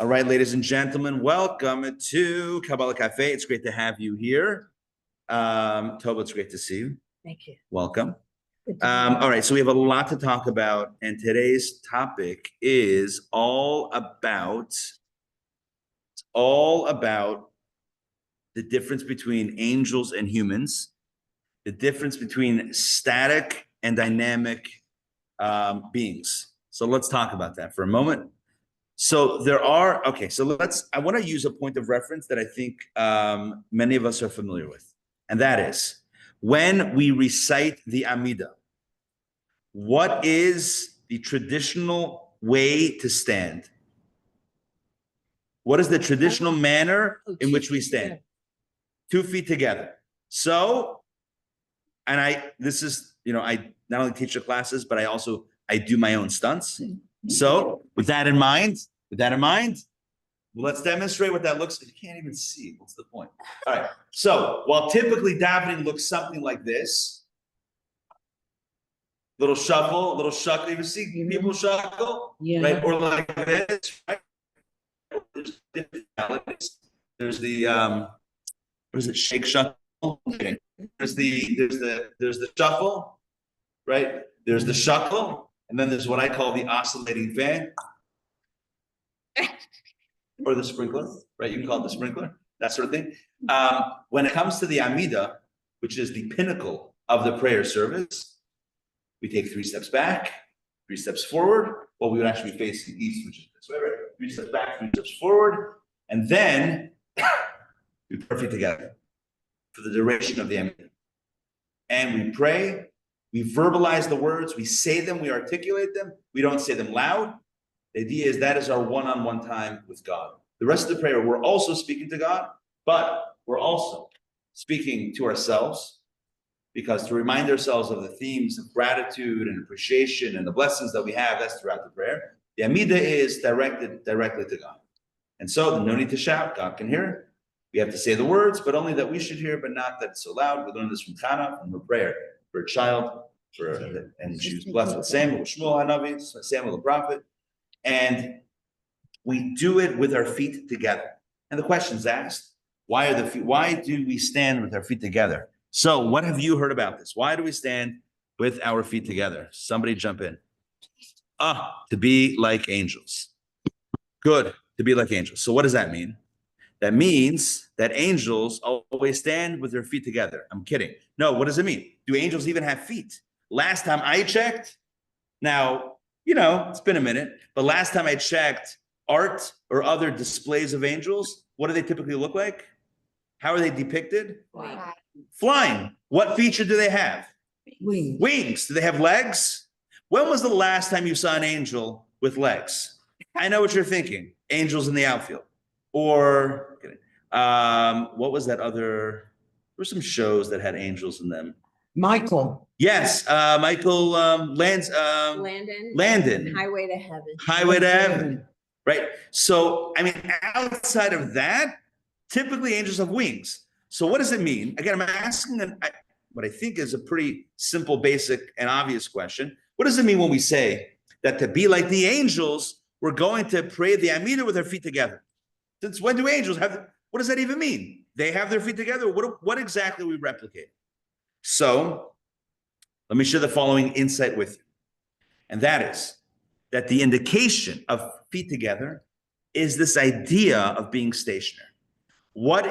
All right, ladies and gentlemen, welcome to Kabbalah Café. It's great to have you here. Tova, it's great to see you. Thank you. Welcome. All right, so we have a lot to talk about, and today's topic is all about the difference between angels and humans, the difference between static and dynamic beings. So let's talk about that for a moment. So I want to use a point of reference that I think many of us are familiar with. And that is, when we recite the Amidah, what is the traditional way to stand? What is the traditional manner in which we stand? 2 feet together. So, and I not only teach the classes, but I do my own stunts. So with that in mind, let's demonstrate what that looks like. You can't even see. What's the point? All right. So while typically davening looks something like this, little shuffle. You ever see people shuffle? Yeah. Right? Or like this, right? There's different melodies. There's the what is it? Shake shuffle. There's the shuffle, right? There's the shuffle, and then there's what I call the oscillating fan. Or the sprinkler, right? You can call it the sprinkler, that sort of thing. When it comes to the Amidah, which is the pinnacle of the prayer service, we take 3 steps back, 3 steps forward. Well, we would actually be facing east, which is this way, right? 3 steps back, 3 steps forward, and then we pray together for the duration of the Amidah. And we pray, we verbalize the words, we say them, we articulate them, we don't say them loud. The idea is that is our one-on-one time with God. The rest of the prayer, we're also speaking to God, but we're also speaking to ourselves, because to remind ourselves of the themes of gratitude and appreciation and the blessings that we have, that's throughout the prayer. The Amidah is directed directly to God. And so no need to shout, God can hear it. We have to say the words, but only that we should hear, but not that it's so loud. We learn this from Chana, from her prayer for a child, and she was blessed with Samuel, Shmuel HaNavi, Samuel the prophet. And we do it with our feet together. And the question's asked, why do we stand with our feet together? So what have you heard about this? Why do we stand with our feet together? Somebody jump in. To be like angels. Good, to be like angels. So what does that mean? That means that angels always stand with their feet together. I'm kidding. No, what does it mean? Do angels even have feet? Last time I checked, now, it's been a minute, but last time I checked, art or other displays of angels, what do they typically look like? How are they depicted? Flying. What feature do they have? Wings. Do they have legs? When was the last time you saw an angel with legs? I know what you're thinking. Angels in the outfield. Or, what was that other? There were some shows that had angels in them. Michael. Yes, Michael Landon. Highway to Heaven. Highway to Heaven. Right. So, outside of that, typically angels have wings. So what does it mean? Again, I'm asking what I think is a pretty simple, basic, and obvious question. What does it mean when we say that to be like the angels, we're going to pray the Amidah with our feet together? Since when do angels have, what does that even mean? They have their feet together? What exactly are we replicating? So let me share the following insight with you. And that is that the indication of feet together is this idea of being stationary. Why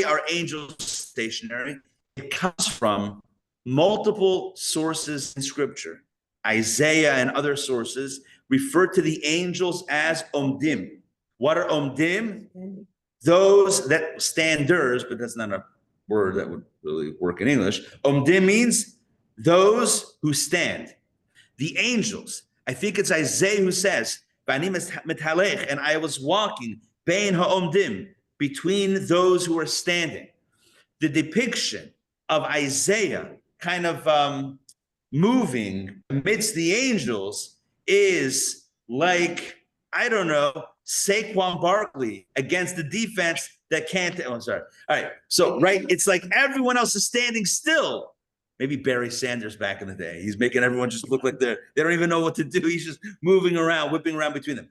are angels stationary? It comes from multiple sources in scripture. Isaiah and other sources refer to the angels as omdim. What are omdim? Those that standers, but that's not a word that would really work in English. Omdim means those who stand. The angels, I think it's Isaiah who says, and I was walking bein ha'omdim, between those who are standing. The depiction of Isaiah kind of moving amidst the angels is like, I don't know, Saquon Barkley against the defense that can't. Oh, sorry. All right. So, right, it's like everyone else is standing still, maybe Barry Sanders back in the day. He's making everyone just look like they don't even know what to do. He's just moving around, whipping around between them.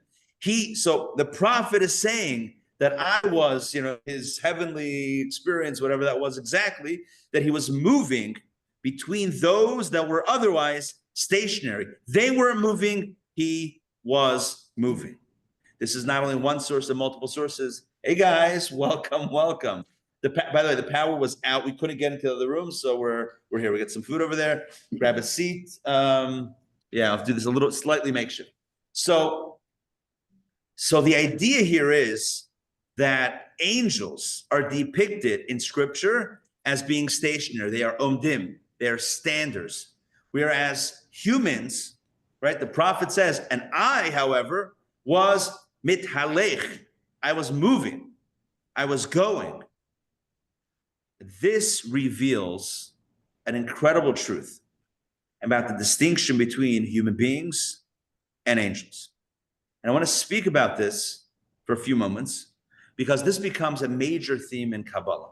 So the prophet is saying that I was, his heavenly experience, whatever that was exactly, that he was moving between those that were otherwise stationary. They weren't moving, he was moving. This is not only one source of multiple sources. Hey guys, welcome. By the way, the power was out. We couldn't get into the other room, so we're here. We got some food over there. Grab a seat. I'll do this a little slightly makeshift. So the idea here is that angels are depicted in scripture as being stationary. They are omdim. They are standers. Whereas humans, right? The prophet says, and I, however, was mithalech. I was moving. I was going. This reveals an incredible truth about the distinction between human beings and angels. And I want to speak about this for a few moments because this becomes a major theme in Kabbalah.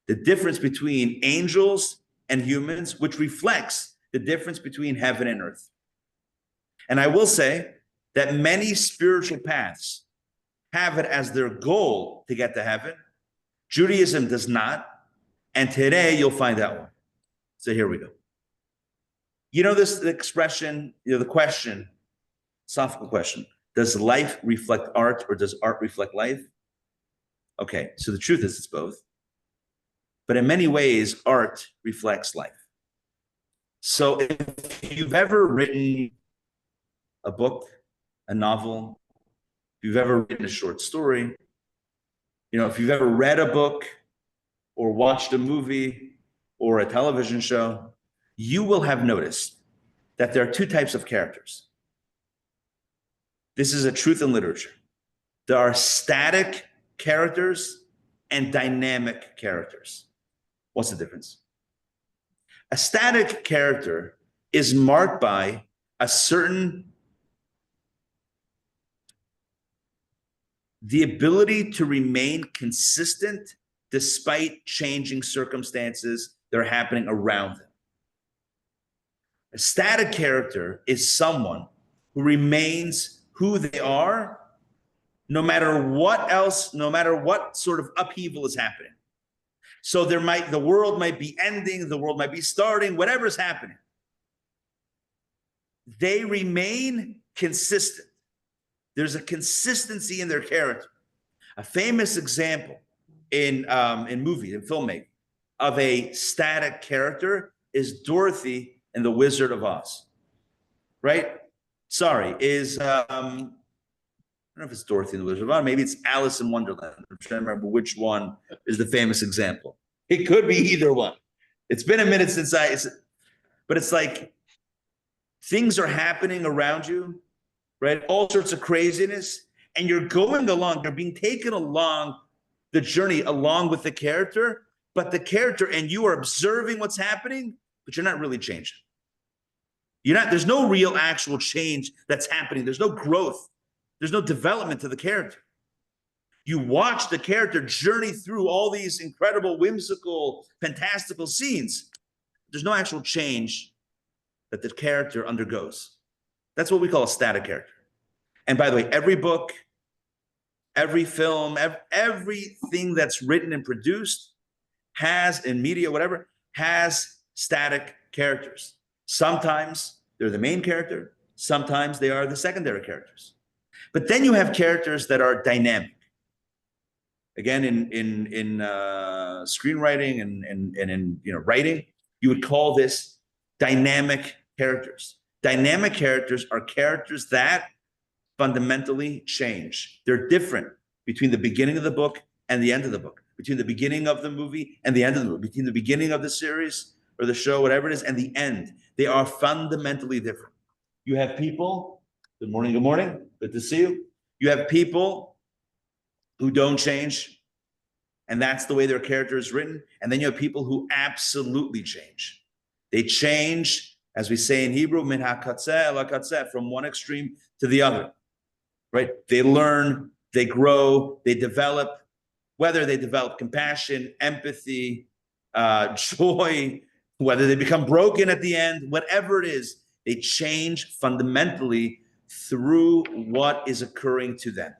The difference between angels and humans, which reflects the difference between heaven and earth. And I will say that many spiritual paths have it as their goal to get to heaven. Judaism does not. And today you'll find that one. So here we go. The expression, the question, philosophical question, does life reflect art or does art reflect life? Okay, so the truth is it's both. But in many ways, art reflects life. So if you've ever written a book, a novel, if you've ever written a short story, if you've ever read a book or watched a movie or a television show, you will have noticed that there are two types of characters. This is a truth in literature. There are static characters and dynamic characters. What's the difference? A static character is marked by the ability to remain consistent despite changing circumstances that are happening around them. A static character is someone who remains who they are, no matter what sort of upheaval is happening. So the world might be ending, the world might be starting, whatever's happening. They remain consistent. There's a consistency in their character. A famous example in filmmaking of a static character is Dorothy in The Wizard of Oz, right? Sorry, I don't know if it's Dorothy in The Wizard of Oz, maybe it's Alice in Wonderland. I'm trying to remember which one is the famous example. It could be either one. It's been a minute but it's like things are happening around you, right? All sorts of craziness, and you're going along, you're being taken along the journey along with the character, but the character and you are observing what's happening, but you're not really changing. There's no real actual change that's happening. There's no growth. There's no development to the character. You watch the character journey through all these incredible, whimsical, fantastical scenes. There's no actual change that the character undergoes. That's what we call a static character. And by the way, every book, every film, everything that's written and produced has, in media, whatever, has static characters. Sometimes they're the main character. Sometimes they are the secondary characters. But then you have characters that are dynamic. Again, in screenwriting and in writing, you would call this dynamic characters. Dynamic characters are characters that fundamentally change. They're different between the beginning of the book and the end of the book, between the beginning of the movie and the end of the movie, between the beginning of the series or the show, whatever it is, and the end. They are fundamentally different. You have people, good morning, good to see you. You have people who don't change, and that's the way their character is written. And then you have people who absolutely change. They change, as we say in Hebrew, min hakatzeh ela katzeh, from one extreme to the other, right? They learn, they grow, they develop, whether they develop compassion, empathy, joy, whether they become broken at the end, whatever it is, they change fundamentally through what is occurring to them.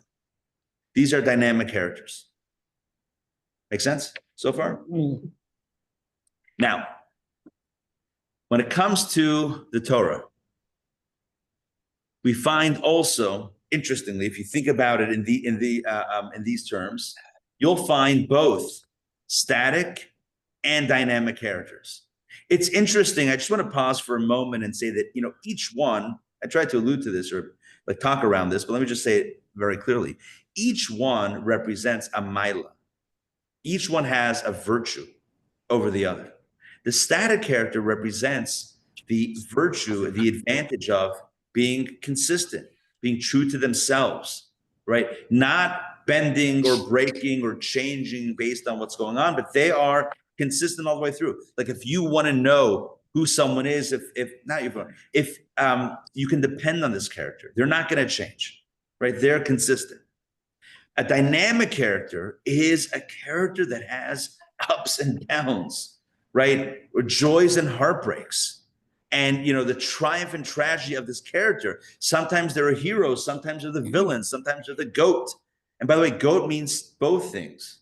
These are dynamic characters. Make sense so far? Now, when it comes to the Torah, we find also, interestingly, if you think about it in these terms, you'll find both static and dynamic characters. It's interesting. I just want to pause for a moment and say that, each one, I tried to allude to this or like talk around this, but let me just say it very clearly. Each one represents a maila. Each one has a virtue over the other. The static character represents the virtue, the advantage of being consistent, being true to themselves, right? Not bending or breaking or changing based on what's going on, but they are consistent all the way through. Like if you want to know who someone is, if you can depend on this character, they're not going to change, right? They're consistent. A dynamic character is a character that has ups and downs, right? Or joys and heartbreaks. And, the triumph and tragedy of this character. Sometimes they're heroes, sometimes they're the villains, sometimes they're the goat. And by the way, goat means both things.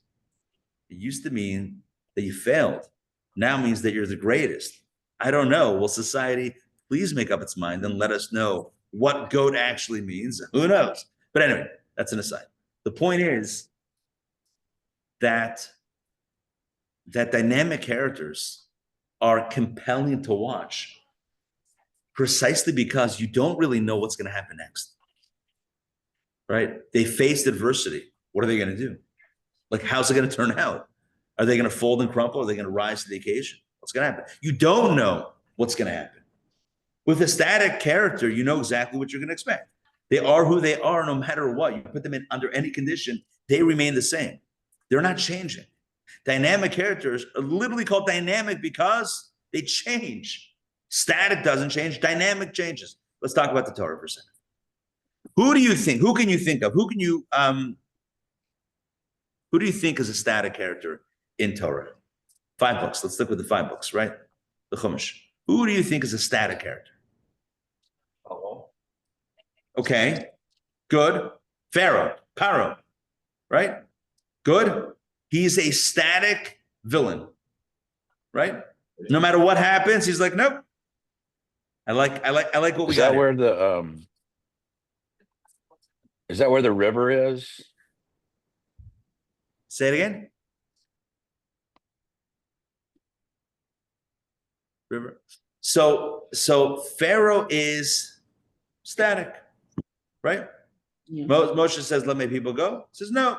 It used to mean that you failed. Now means that you're the greatest. I don't know. Will society please make up its mind and let us know what goat actually means? Who knows? But anyway, that's an aside. The point is that dynamic characters are compelling to watch precisely because you don't really know what's going to happen next, right? They faced adversity. What are they going to do? Like, how's it going to turn out? Are they going to fold and crumple? Are they going to rise to the occasion? What's going to happen? You don't know what's going to happen. With a static character, you know exactly what you're going to expect. They are who they are no matter what. You put them in under any condition, they remain the same. They're not changing. Dynamic characters are literally called dynamic because they change. Static doesn't change, dynamic changes. Let's talk about the Torah for a second. Who can you think of? Who do you think is a static character in Torah? 5 books. Let's stick with the 5 books, right? The Chumash. Who do you think is a static character? Okay, good. Pharaoh, Paro, right? Good. He's a static villain, right? No matter what happens, he's like, nope. I like what we got. Is that where the river is? Say it again. River. So Pharaoh is static, right? Yeah. Moshe says, let my people go. He says, no.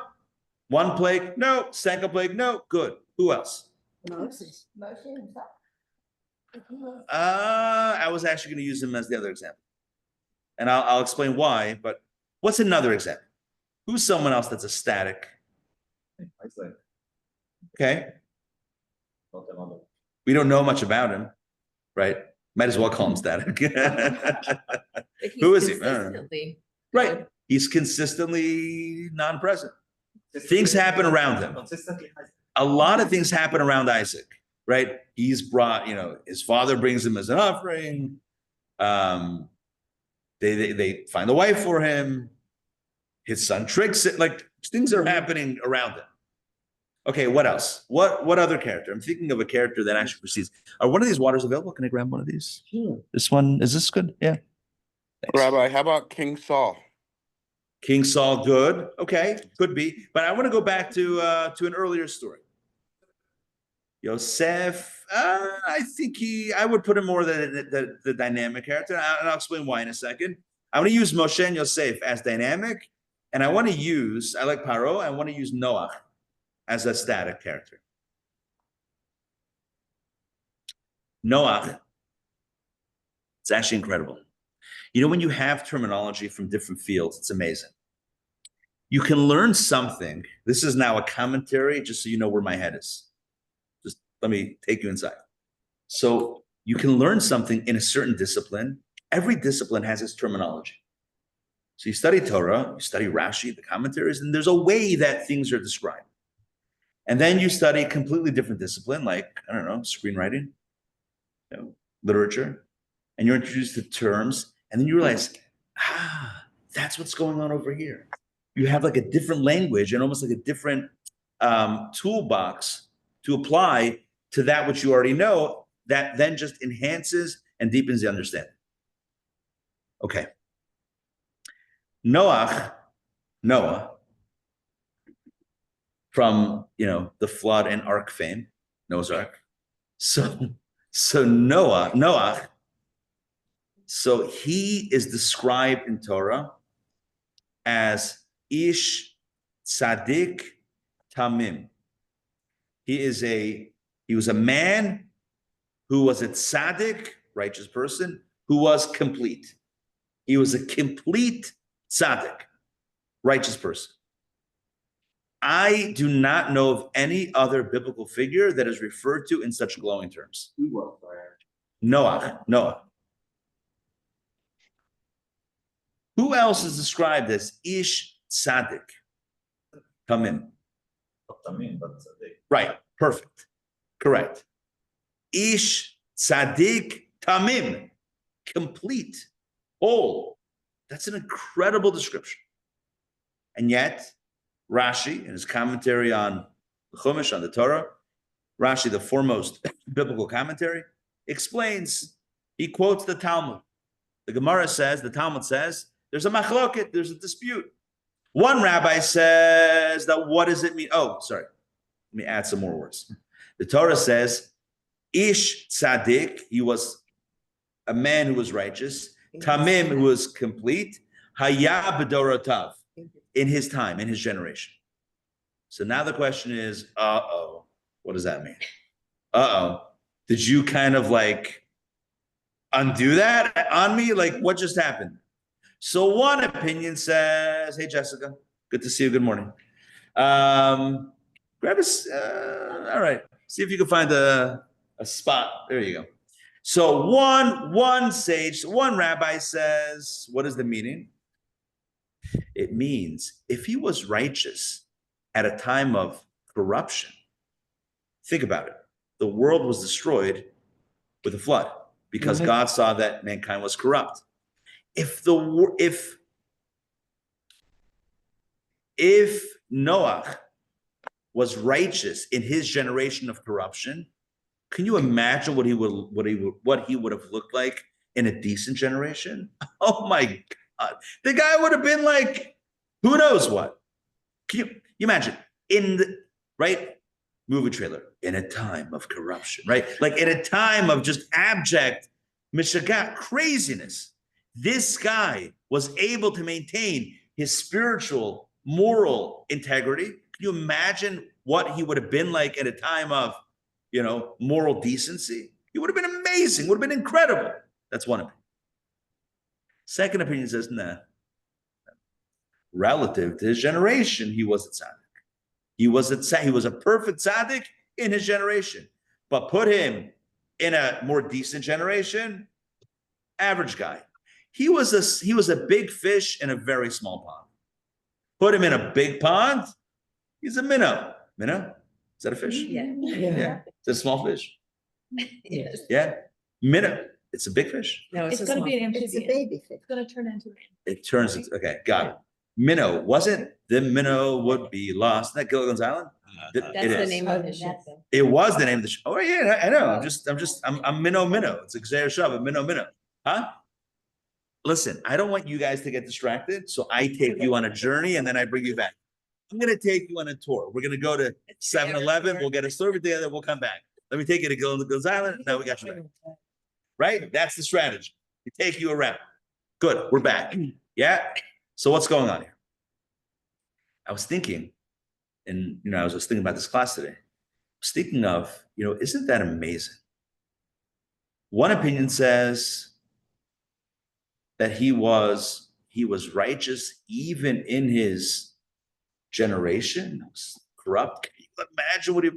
1 plague, no. 2nd plague, no. Good. Who else? Moses. Moshe himself. I was actually going to use him as the other example. And I'll explain why, but what's another example? Who's someone else that's a static? Okay. We don't know much about him, right? Might as well call him static. Who is he? Right. He's consistently non-present. Things happen around him. A lot of things happen around Isaac, right? He's brought, his father brings him as an offering. They find a wife for him. His son tricks it. Like, things are happening around him. Okay, what else? What other character? I'm thinking of a character that actually precedes. Are one of these waters available? Can I grab one of these? Sure. This one, is this good? Yeah. Thanks. Rabbi, how about King Saul? King Saul, good. Okay, could be. But I want to go back to an earlier story. Yosef, I think I would put him more the dynamic character. And I'll explain why in a second. I want to use Moshe and Yosef as dynamic. And I want to use, I like Paro, I want to use Noach as a static character. Noach, it's actually incredible. When you have terminology from different fields, it's amazing. You can learn something. This is now a commentary, just so you know where my head is. Just let me take you inside. So you can learn something in a certain discipline. Every discipline has its terminology. So you study Torah, you study Rashi, the commentaries, and there's a way that things are described. And then you study a completely different discipline, like, I don't know, screenwriting. literature, and you're introduced to terms, and then you realize, that's what's going on over here. You have like a different language and almost like a different toolbox to apply to that which you already know, that then just enhances and deepens the understanding. Okay. Noah, from the flood and ark fame, Noah's Ark. So Noah, so he is described in Torah as Ish Tzaddik Tamim. He was a man who was a tzaddik, righteous person, who was complete. He was a complete tzaddik, righteous person. I do not know of any other biblical figure that is referred to in such glowing terms. Noah. Who else is described as Ish Tzaddik? Tamim. Right, perfect. Correct. Ish Tzaddik Tamim. Complete. Whole. That's an incredible description. And yet, Rashi, in his commentary on the Chumash, on the Torah, Rashi, the foremost biblical commentary, explains, he quotes the Talmud. The Gemara says, the Talmud says, there's a machloket, there's a dispute. One rabbi says that what does it mean? Oh, sorry. Let me add some more words. The Torah says, Ish Tzaddik, he was a man who was righteous. Tamim, who was complete. Haya b'dorotav, in his time, in his generation. So now the question is, what does that mean? Did you kind of like undo that on me? Like, what just happened? So one opinion says, hey, Jessica, good to see you. Good morning. Grab us. All right. See if you can find a spot. There you go. So one sage, one rabbi says, what is the meaning? It means if he was righteous at a time of corruption, think about it. The world was destroyed with a flood because God saw that mankind was corrupt. If Noah was righteous in his generation of corruption, can you imagine what he would have looked like in a decent generation? Oh my God. The guy would have been like, who knows what? Can you imagine movie trailer, in a time of corruption, right? Like in a time of just abject mishagat, craziness. This guy was able to maintain his spiritual, moral integrity. Can you imagine what he would have been like at a time of, moral decency? He would have been amazing, would have been incredible. That's one opinion. Second opinion says, nah. Relative to his generation, he was a tzaddik. He was a perfect tzaddik in his generation. But put him in a more decent generation, average guy. He was a big fish in a very small pond. Put him in a big pond, he's a minnow. Minnow? Is that a fish? Yeah. Is it a small fish? Yes. Yeah. Minnow. It's a big fish. No, It's going to be an It's amphibian. Baby fish. It's going to turn into an It turns into, okay, got it. Minnow, wasn't the minnow would be lost? Isn't that Gilligan's Island? That's It the is. name of the ship. It was the name of the show. Oh yeah, I know. I'm minnow. It's a Xer Shav, a minnow. Huh? Listen, I don't want you guys to get distracted, so I take you on a journey and then I bring you back. I'm gonna take you on a tour. We're gonna go to 7-Eleven, we'll get a service together, we'll come back. Let me take you to Gilligan's Island. Now we got you back. Right? That's the strategy. We take you around. Good, we're back. Yeah. So what's going on here? I was thinking, and I was just thinking about this class today. Speaking of, isn't that amazing? One opinion says that he was righteous even in his generation. It was corrupt. Can you imagine what he?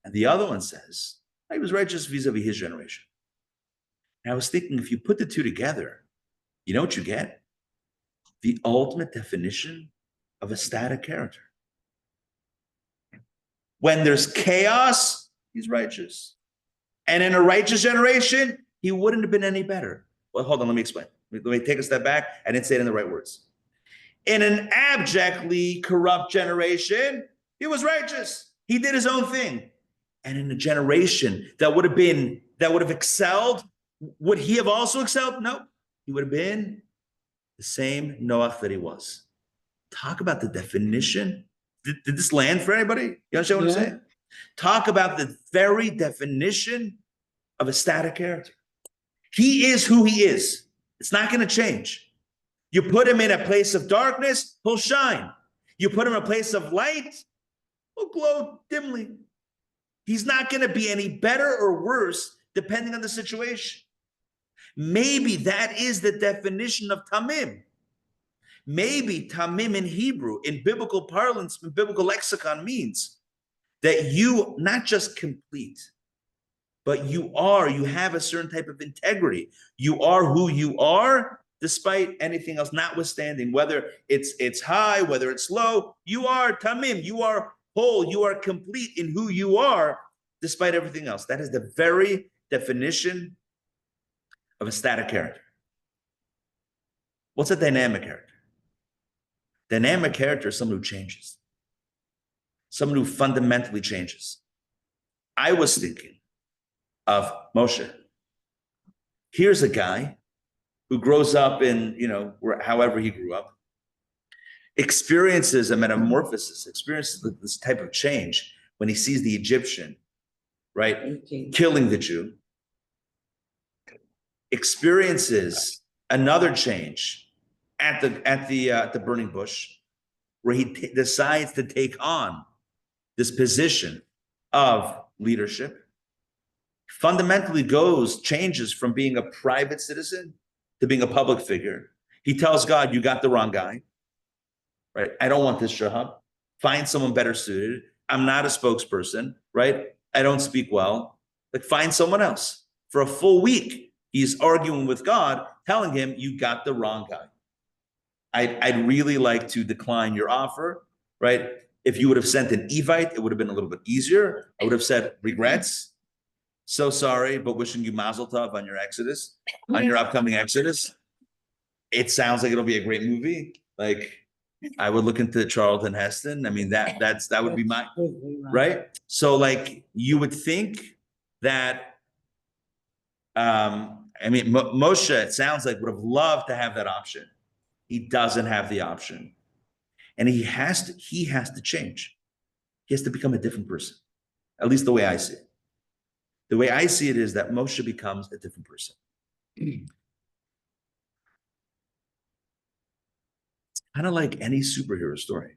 And the other one says he was righteous vis-a-vis his generation. And I was thinking, if you put the two together, you know what you get? The ultimate definition of a static character. When there's chaos, he's righteous. And in a righteous generation, he wouldn't have been any better. Well, hold on, let me explain. Let me take a step back. I didn't say it in the right words. In an abjectly corrupt generation, he was righteous. He did his own thing. And in a generation that would have excelled, would he have also excelled? No. He would have been the same Noach that he was. Talk about the definition. Did this land for anybody? You understand what I'm saying? Talk about the very definition of a static character. He is who he is. It's not going to change. You put him in a place of darkness, he'll shine. You put him in a place of light, he'll glow dimly. He's not going to be any better or worse depending on the situation. Maybe that is the definition of tamim. Maybe tamim in Hebrew, in biblical parlance, in biblical lexicon, means that you not just complete, but you have a certain type of integrity. You are who you are, despite anything else, notwithstanding, whether it's high, whether it's low, you are tamim, you are whole, you are complete in who you are, despite everything else. That is the very definition of a static character. What's a dynamic character? Dynamic character is someone who changes. Someone who fundamentally changes. I was thinking of Moshe. Here's a guy who grows up in, however he grew up, experiences a metamorphosis, experiences this type of change when he sees the Egyptian, right, killing the Jew, experiences another change at the burning bush, where he decides to take on this position of leadership, fundamentally changes from being a private citizen to being a public figure. He tells God, you got the wrong guy, right? I don't want this job. Find someone better suited. I'm not a spokesperson, right? I don't speak well. Like, find someone else. For a full week, he's arguing with God, telling him, you got the wrong guy. I'd really like to decline your offer, right? If you would have sent an Evite, it would have been a little bit easier. I would have said, regrets, so sorry, but wishing you mazel tov on your exodus, on your upcoming exodus. It sounds like it'll be a great movie. Like, I would look into Charlton Heston. I mean, that would be my, right? So, like, you would think that, Moshe, it sounds like, would have loved to have that option. He doesn't have the option. And he has to change. He has to become a different person. At least the way I see it. The way I see it is that Moshe becomes a different person. It's kind of like any superhero story,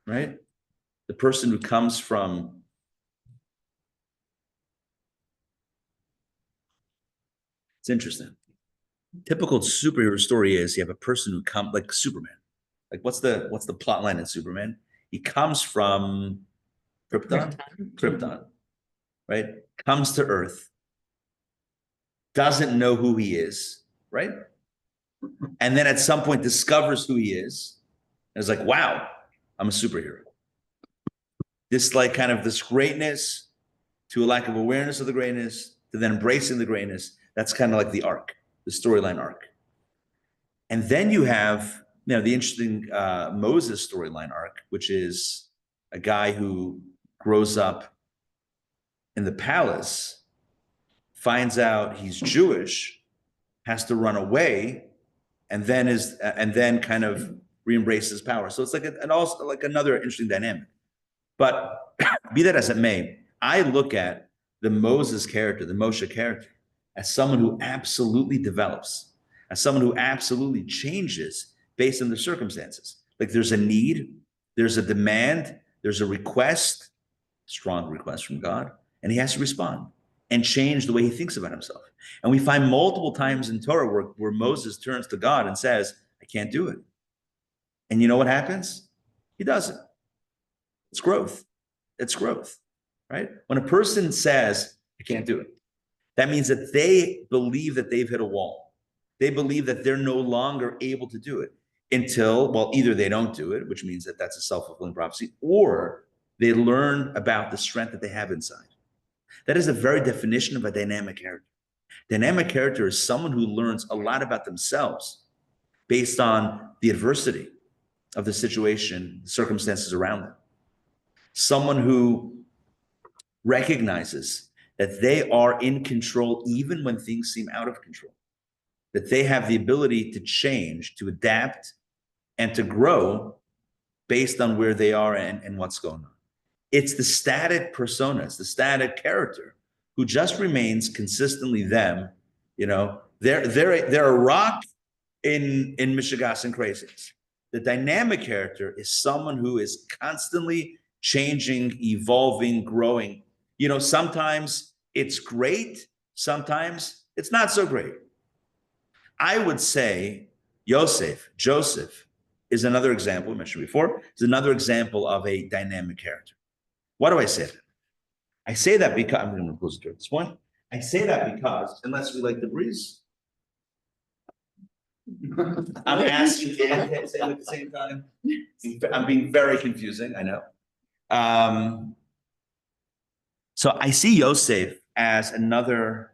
right? The person who comes from it's interesting. Typical superhero story is you have a person who comes, like Superman. Like, what's the plot line in Superman? He comes from Krypton, right? Comes to Earth, doesn't know who he is, right? And then at some point discovers who he is. And is like, wow, I'm a superhero. This, like, kind of this greatness to a lack of awareness of the greatness to then embracing the greatness. That's kind of like the arc, the storyline arc. And then you have, the interesting Moses storyline arc, which is a guy who grows up in the palace, finds out he's Jewish, has to run away, and then kind of re-embraces power. So it's like also like another interesting dynamic. But be that as it may, I look at the Moses character, the Moshe character, as someone who absolutely develops, as someone who absolutely changes based on the circumstances. Like, there's a need, there's a demand, there's a request, strong request from God, and he has to respond and change the way he thinks about himself. And we find multiple times in Torah where Moses turns to God and says, I can't do it. And you know what happens? He does it. It's growth. It's growth, right? When a person says, I can't do it, that means that they believe that they've hit a wall. They believe that they're no longer able to do it until, well, either they don't do it, which means that that's a self-fulfilling prophecy, or they learn about the strength that they have inside. That is the very definition of a dynamic character. Dynamic character is someone who learns a lot about themselves based on the adversity of the situation, the circumstances around them. Someone who recognizes that they are in control even when things seem out of control, that they have the ability to change, to adapt, and to grow based on where they are and what's going on. It's the static persona, it's the static character who just remains consistently them. They're a rock in Michigas and craziness. The dynamic character is someone who is constantly changing, evolving, growing. Sometimes it's great, sometimes it's not so great. I would say Joseph is another example, we mentioned before, is another example of a dynamic character. Why do I say that? I say that because, I'm going to close the door at this point. I say that because, unless we like the breeze, I'm asking and saying at the same time. I'm being very confusing, I know. So I see Yosef as another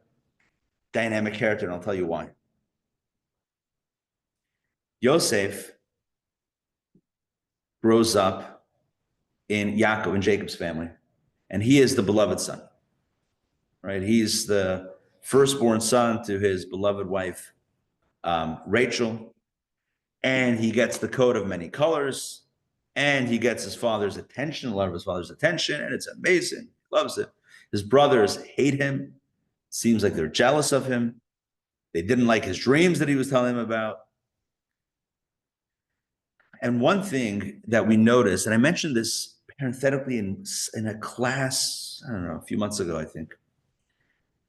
dynamic character, and I'll tell you why. Yosef grows up in Yaakov and Jacob's family, and he is the beloved son, right? He's the firstborn son to his beloved wife, Rachel, and he gets the coat of many colors, and he gets his father's attention, a lot of his father's attention, and it's amazing. He loves it. His brothers hate him. Seems like they're jealous of him. They didn't like his dreams that he was telling them about. And one thing that we noticed, and I mentioned this parenthetically in a class, I don't know, a few months ago, I think.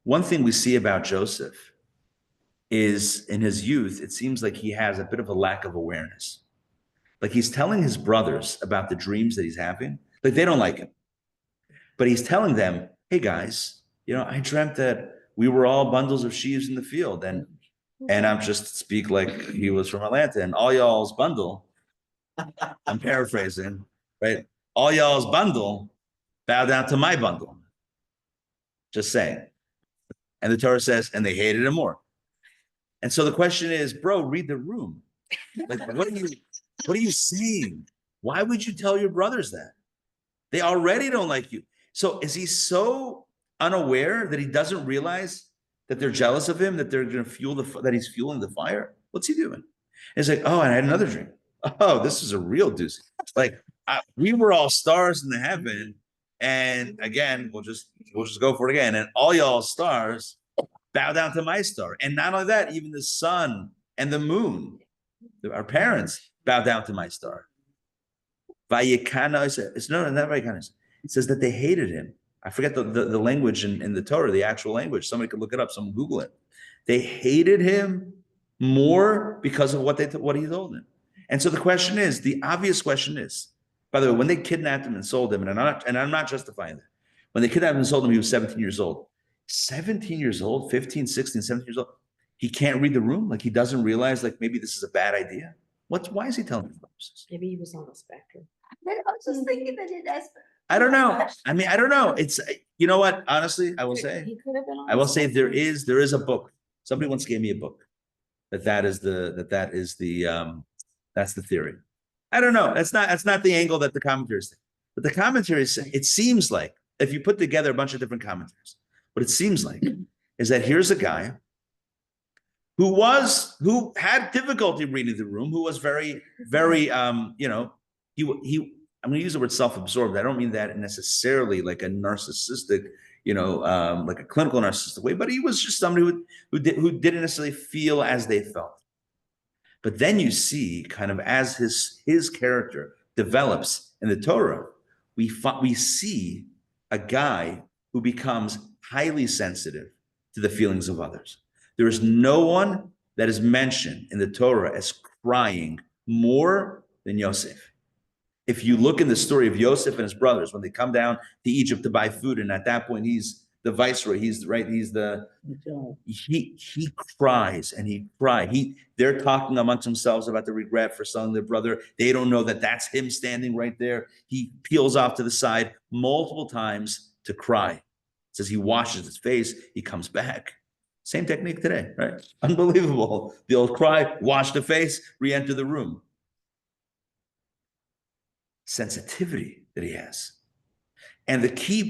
One thing we see about Joseph is in his youth, it seems like he has a bit of a lack of awareness. Like he's telling his brothers about the dreams that he's having. Like they don't like him. But he's telling them, hey guys, I dreamt that we were all bundles of sheaves in the field. And I'm just speak like he was from Atlanta, and all y'all's bundle, I'm paraphrasing, right? All y'all's bundle bow down to my bundle. Just saying. And the Torah says, and they hated him more. And so the question is, bro, read the room. Like, what are you saying? Why would you tell your brothers that? They already don't like you. So is he so unaware that he doesn't realize that they're jealous of him, that they're going to that he's fueling the fire? What's he doing? And he's like, oh, and I had another dream. Oh, this is a real doozy. Like we were all stars in the heaven, and again, we'll just go for it again. And all y'all stars bow down to my star. And not only that, even the sun and the moon, our parents bow down to my star. Vayikana, it's not Vayikana. It says that they hated him. I forget the language in the Torah, the actual language. Somebody could look it up. Someone Google it. They hated him more because of what he told them. And so the obvious question is, by the way, when they kidnapped him and sold him, and I'm not justifying that. When they kidnapped him and sold him, he was 17 years old. 17 years old, 15, 16, 17 years old. He can't read the room. Like he doesn't realize like maybe this is a bad idea. Why is he telling me this? Maybe he was on the spectrum. I was just thinking that I don't know. I mean, I don't know. It's, you know what? Honestly, I will say, he could have been on I will say there is a book. Somebody once gave me a book that's the theory. I don't know. That's not the angle that the commentaries think. But the commentaries, it seems like, if you put together a bunch of different commentaries, what it seems like is that here's a guy who had difficulty reading the room, who was very, very, I'm going to use the word self-absorbed. I don't mean that necessarily like a narcissistic, like a clinical narcissistic way, but he was just somebody who didn't necessarily feel as they felt. But then you see, kind of as his character develops in the Torah, we see a guy who becomes highly sensitive to the feelings of others. There is no one that is mentioned in the Torah as crying more than Yosef. If you look in the story of Yosef and his brothers, when they come down to Egypt to buy food, and at that point he's the viceroy, he cries and he cried. They're talking amongst themselves about the regret for selling their brother. They don't know that that's him standing right there. He peels off to the side multiple times to cry. It says he washes his face, he comes back. Same technique today, right? Unbelievable. The old cry, wash the face, re-enter the room. Sensitivity that he has. And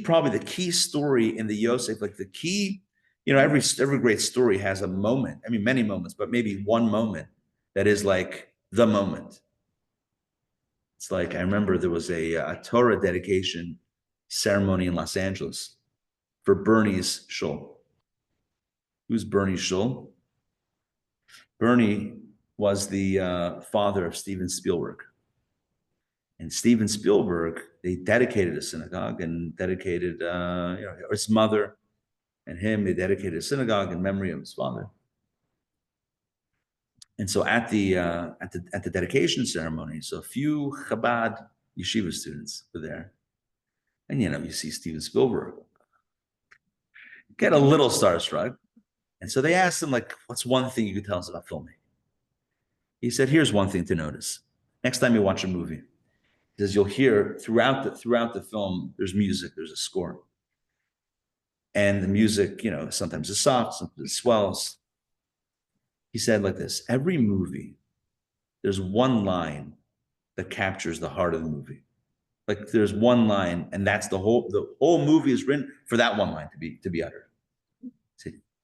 probably the key story in the Yosef, like the key, every great story has a moment. I mean, many moments, but maybe one moment that is like the moment. It's like, I remember there was a Torah dedication ceremony in Los Angeles for Bernie's shul. Who's Bernie Shul? Bernie was the father of Steven Spielberg. And Steven Spielberg, they dedicated a synagogue and dedicated, his mother and him, they dedicated a synagogue in memory of his father. And so at the dedication ceremony, so a few Chabad yeshiva students were there. And you see Steven Spielberg get a little starstruck. And so they asked him, like, what's one thing you could tell us about filming? He said, here's one thing to notice. Next time you watch a movie, he says, you'll hear throughout the film, there's music, there's a score. And the music, sometimes it's soft, sometimes it swells. He said like this, every movie, there's one line that captures the heart of the movie. Like there's one line, and that's the whole movie is written for that one line to be uttered.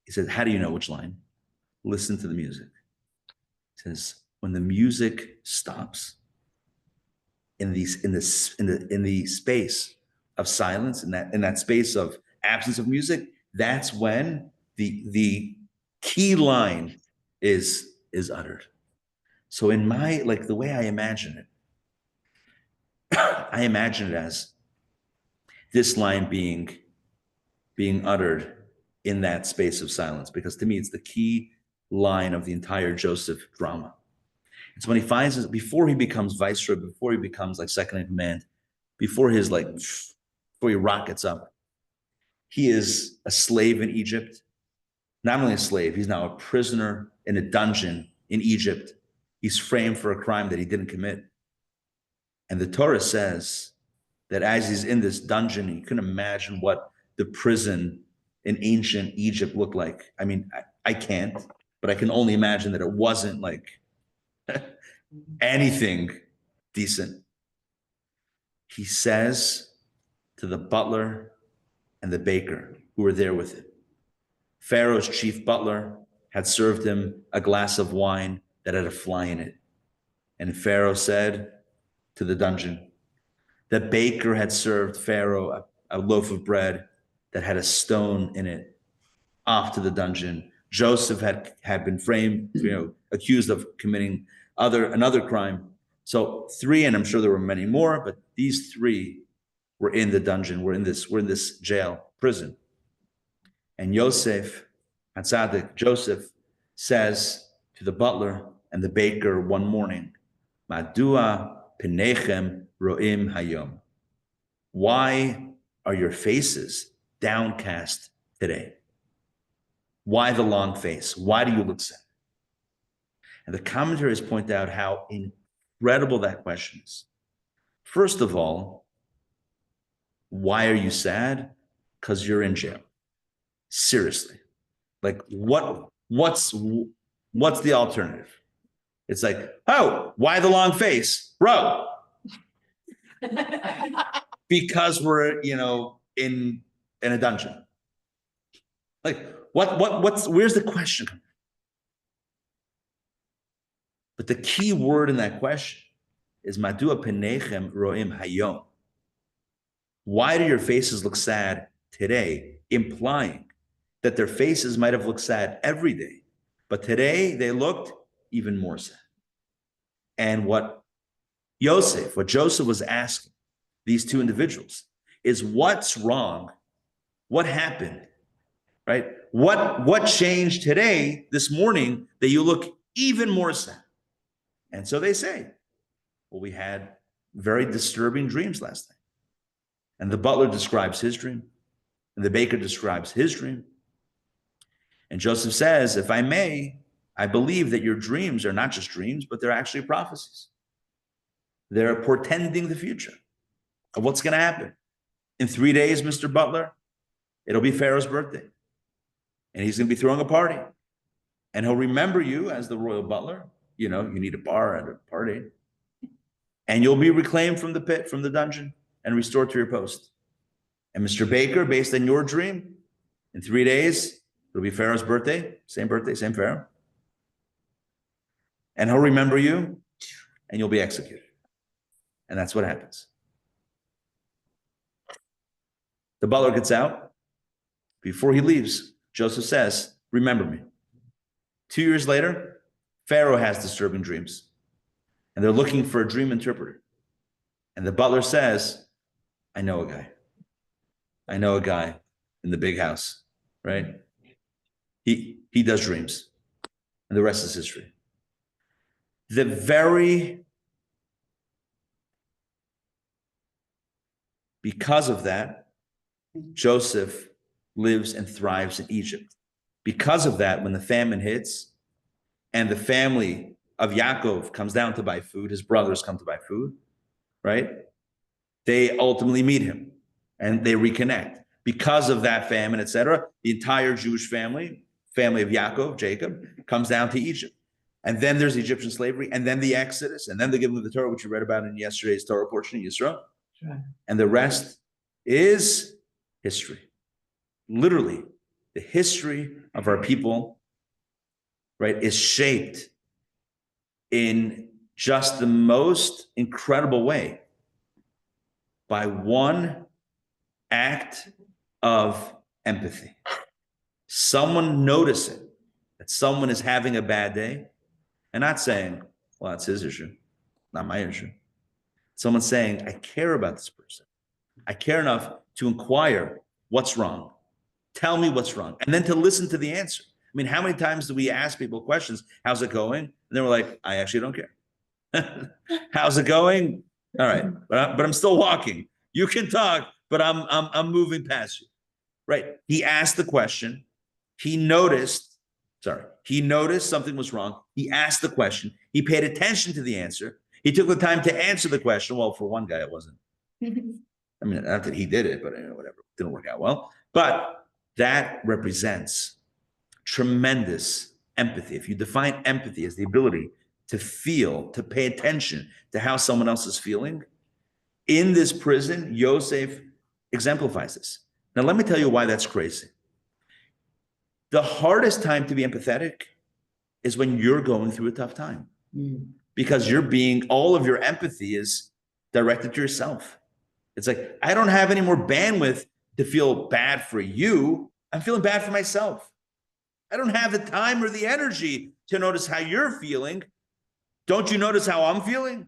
He said, how do you know which line? Listen to the music. He says, when the music stops in the space of silence, in that space of absence of music, that's when the key line is uttered. So in the way I imagine it, I imagine it as this line being uttered in that space of silence, because to me, it's the key line of the entire Joseph drama. It's when he finds before he becomes viceroy, before he becomes like second in command, before he rockets up, he is a slave in Egypt. Not only a slave, he's now a prisoner in a dungeon in Egypt. He's framed for a crime that he didn't commit. And the Torah says that as he's in this dungeon, he couldn't imagine what the prison in ancient Egypt looked like. I mean, I can't, but I can only imagine that it wasn't like anything decent. He says to the butler and the baker who were there with him, Pharaoh's chief butler had served him a glass of wine that had a fly in it. And Pharaoh said to the dungeon, the baker had served Pharaoh a loaf of bread that had a stone in it. Off to the dungeon. Joseph had been framed, accused of committing another crime. So 3, and I'm sure there were many more, but these 3 were in the dungeon. We're in this jail, prison. And Joseph says to the butler and the baker one morning, Madua penechem ro'im hayom. Why are your faces downcast today? Why the long face? Why do you look sad? And the commentaries point out how incredible that question is. First of all, why are you sad? Because you're in jail. Seriously. Like what's the alternative? It's like, oh, why the long face? Bro. Because we're, in a dungeon. Like, where's the question? But the key word in that question is Madua penechem roim hayom. Why do your faces look sad today? Implying that their faces might have looked sad every day, but today they looked even more sad. And what Joseph was asking these 2 individuals is, what's wrong? What happened? Right? What changed today, this morning, that you look even more sad? And so they say, well, we had very disturbing dreams last night. And the butler describes his dream, and the baker describes his dream. And Joseph says, if I may, I believe that your dreams are not just dreams, but they're actually prophecies. They're portending the future of what's going to happen. In 3 days, Mr. Butler, It'll be Pharaoh's birthday. And he's going to be throwing a party. And he'll remember you as the royal butler. You know, you need a bar at a party. And you'll be reclaimed from the pit, from the dungeon, and restored to your post. And Mr. Baker, based on your dream, in 3 days, it'll be Pharaoh's birthday, same Pharaoh. And he'll remember you, and you'll be executed. And that's what happens. The butler gets out. Before he leaves, Joseph says, remember me. 2 years later, Pharaoh has disturbing dreams. And they're looking for a dream interpreter. And the butler says, I know a guy. I know a guy in the big house, right? He does dreams. And the rest is history. Because of that, Joseph lives and thrives in Egypt. Because of that, when the famine hits and the family of Yaakov comes down to buy food, his brothers come to buy food, right? They ultimately meet him and they reconnect. Because of that famine, etc., the entire Jewish family of Yaakov, Jacob, comes down to Egypt. And then there's Egyptian slavery, and then the Exodus, and then the giving of the Torah, which you read about in yesterday's Torah portion in Yisrael. Right. And the rest is history. Literally, the history of our people, right, is shaped in just the most incredible way by one act of empathy. Someone noticing that someone is having a bad day and not saying, well, that's his issue, not my issue. Someone saying, I care about this person. I care enough to inquire what's wrong. Tell me what's wrong. And then to listen to the answer. I mean, how many times do we ask people questions? How's it going? And then we're like, I actually don't care. How's it going? All right, but I'm still walking. You can talk, but I'm moving past you, right? He asked the question. He noticed something was wrong. He asked the question. He paid attention to the answer. He took the time to answer the question. Well, for one guy, it wasn't. I mean, not that he did it, but whatever, it didn't work out well. But that represents tremendous empathy. If you define empathy as the ability to feel, to pay attention to how someone else is feeling, in this prison, Yosef exemplifies this. Now, let me tell you why that's crazy. The hardest time to be empathetic is when you're going through a tough time. Because all of your empathy is directed to yourself. It's like, I don't have any more bandwidth to feel bad for you. I'm feeling bad for myself. I don't have the time or the energy to notice how you're feeling. Don't you notice how I'm feeling?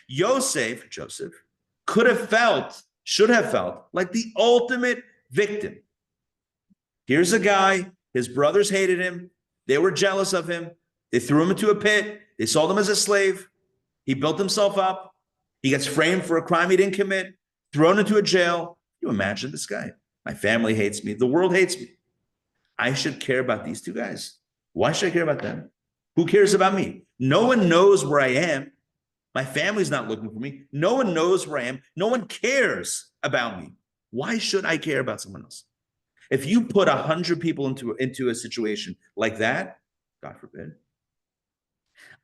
Joseph should have felt like the ultimate victim. Here's a guy, his brothers hated him. They were jealous of him. They threw him into a pit. They sold him as a slave. He built himself up. He gets framed for a crime he didn't commit, thrown into a jail. You imagine this guy. My family hates me. The world hates me. I should care about these two guys. Why should I care about them? Who cares about me? No one knows where I am. My family's not looking for me. No one knows where I am. No one cares about me. Why should I care about someone else? If you put 100 people into a situation like that, God forbid,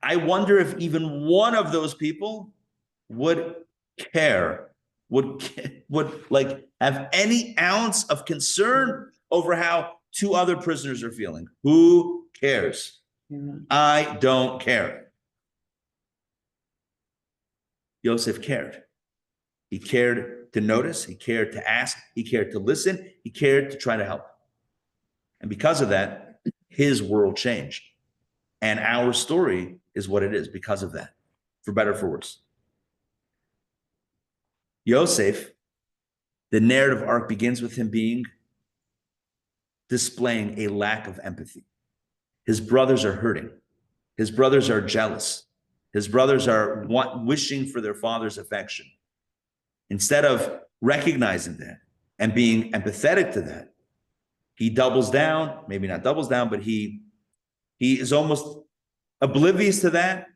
I wonder if even one of those people would care, would like have any ounce of concern over how two other prisoners are feeling. Who cares? I don't care. Yosef cared. He cared to notice. He cared to ask. He cared to listen. He cared to try to help. And because of that, his world changed. And our story is what it is because of that, for better or for worse. Yosef, the narrative arc begins with him displaying a lack of empathy. His brothers are hurting. His brothers are jealous. His brothers are wishing for their father's affection. Instead of recognizing that and being empathetic to that, he doubles down, maybe not doubles down, but he is almost oblivious to that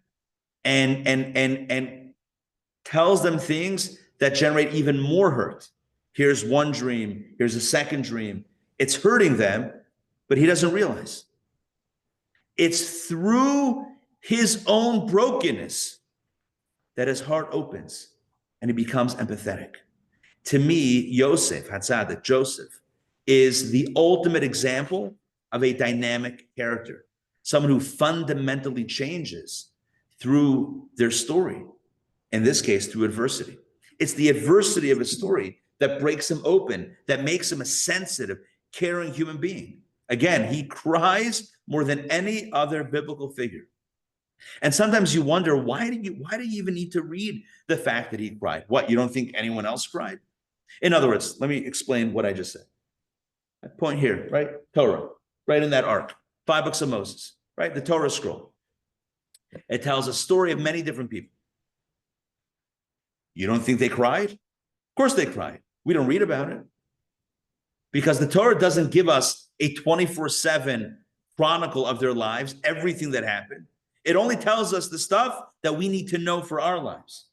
and tells them things that generate even more hurt. Here's one dream. Here's a second dream. It's hurting them, but he doesn't realize. It's through his own brokenness that his heart opens and he becomes empathetic. To me, Yosef, Hatzadik, Joseph, is the ultimate example of a dynamic character, someone who fundamentally changes through their story, in this case, through adversity. It's the adversity of his story that breaks him open, that makes him a sensitive, caring human being. Again, he cries more than any other biblical figure. And sometimes you wonder, why do you even need to read the fact that he cried? What, you don't think anyone else cried? In other words, let me explain what I just said. I point here, right? Torah, right in that arc. 5 books of Moses, right? The Torah scroll. It tells a story of many different people. You don't think they cried? Of course they cried. We don't read about it. Because the Torah doesn't give us a 24/7 chronicle of their lives, everything that happened. It only tells us the stuff that we need to know for our lives,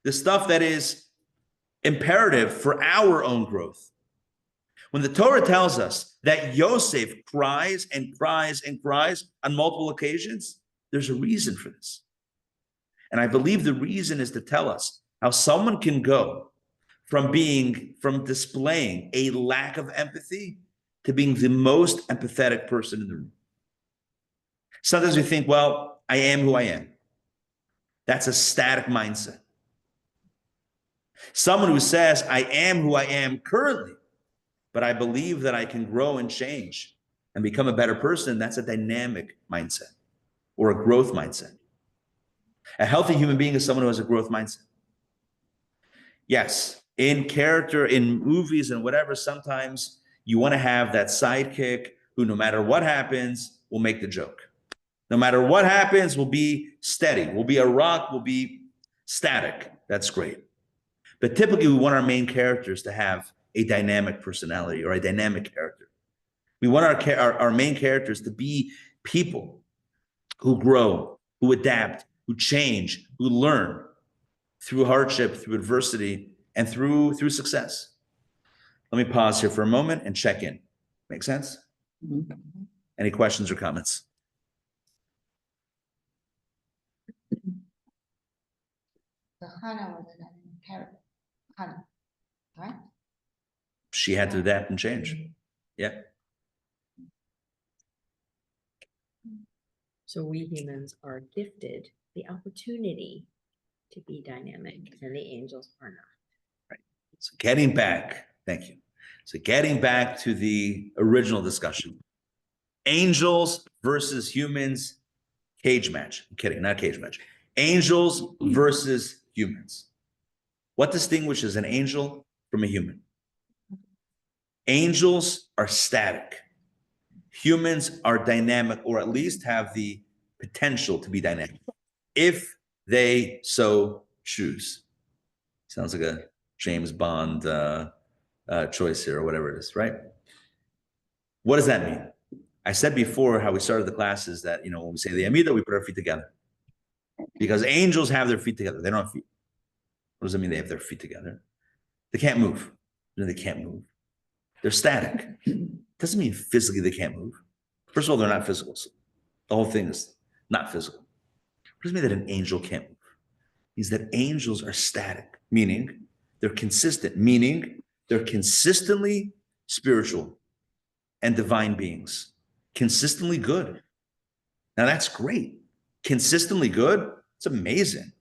the stuff that is imperative for our own growth. When the Torah tells us that Yosef cries and cries and cries on multiple occasions, there's a reason for this. And I believe the reason is to tell us how someone can go from displaying a lack of empathy to being the most empathetic person in the room. Sometimes we think, well, I am who I am. That's a static mindset. Someone who says, I am who I am currently, but I believe that I can grow and change and become a better person, that's a dynamic mindset or a growth mindset. A healthy human being is someone who has a growth mindset. Yes, in character, in movies and whatever, sometimes you want to have that sidekick who, no matter what happens, will make the joke. No matter what happens, will be steady, will be a rock, will be static. That's great. But typically, we want our main characters to have a dynamic personality or a dynamic character. We want our main characters to be people who grow, who adapt, who change, who learn through hardship, through adversity, and through success. Let me pause here for a moment and check in. Make sense? Mm-hmm. Any questions or comments? The Hannah was a dynamic character. Hannah, right? She had to adapt and change. Yeah. So we humans are gifted the opportunity to be dynamic, and the angels are not. Right. So getting back, thank you. So getting back to the original discussion, angels versus humans, cage match. I'm kidding, not cage match. Angels versus humans. What distinguishes an angel from a human? Angels are static. Humans are dynamic, or at least have the potential to be dynamic, if they so choose. Sounds like a James Bond choice here, or whatever it is, right? What does that mean? I said before how we started the classes that, when we say the Amida, we put our feet together. Because angels have their feet together. They don't have feet. What does it mean they have their feet together? They can't move. No, they can't move. They're static. Doesn't mean physically they can't move. First of all, they're not physical. So the whole thing is not physical. What does it mean that an angel can't move? It means that angels are static, meaning they're consistent, meaning they're consistently spiritual and divine beings, consistently good. Now that's great. Consistently good, it's amazing.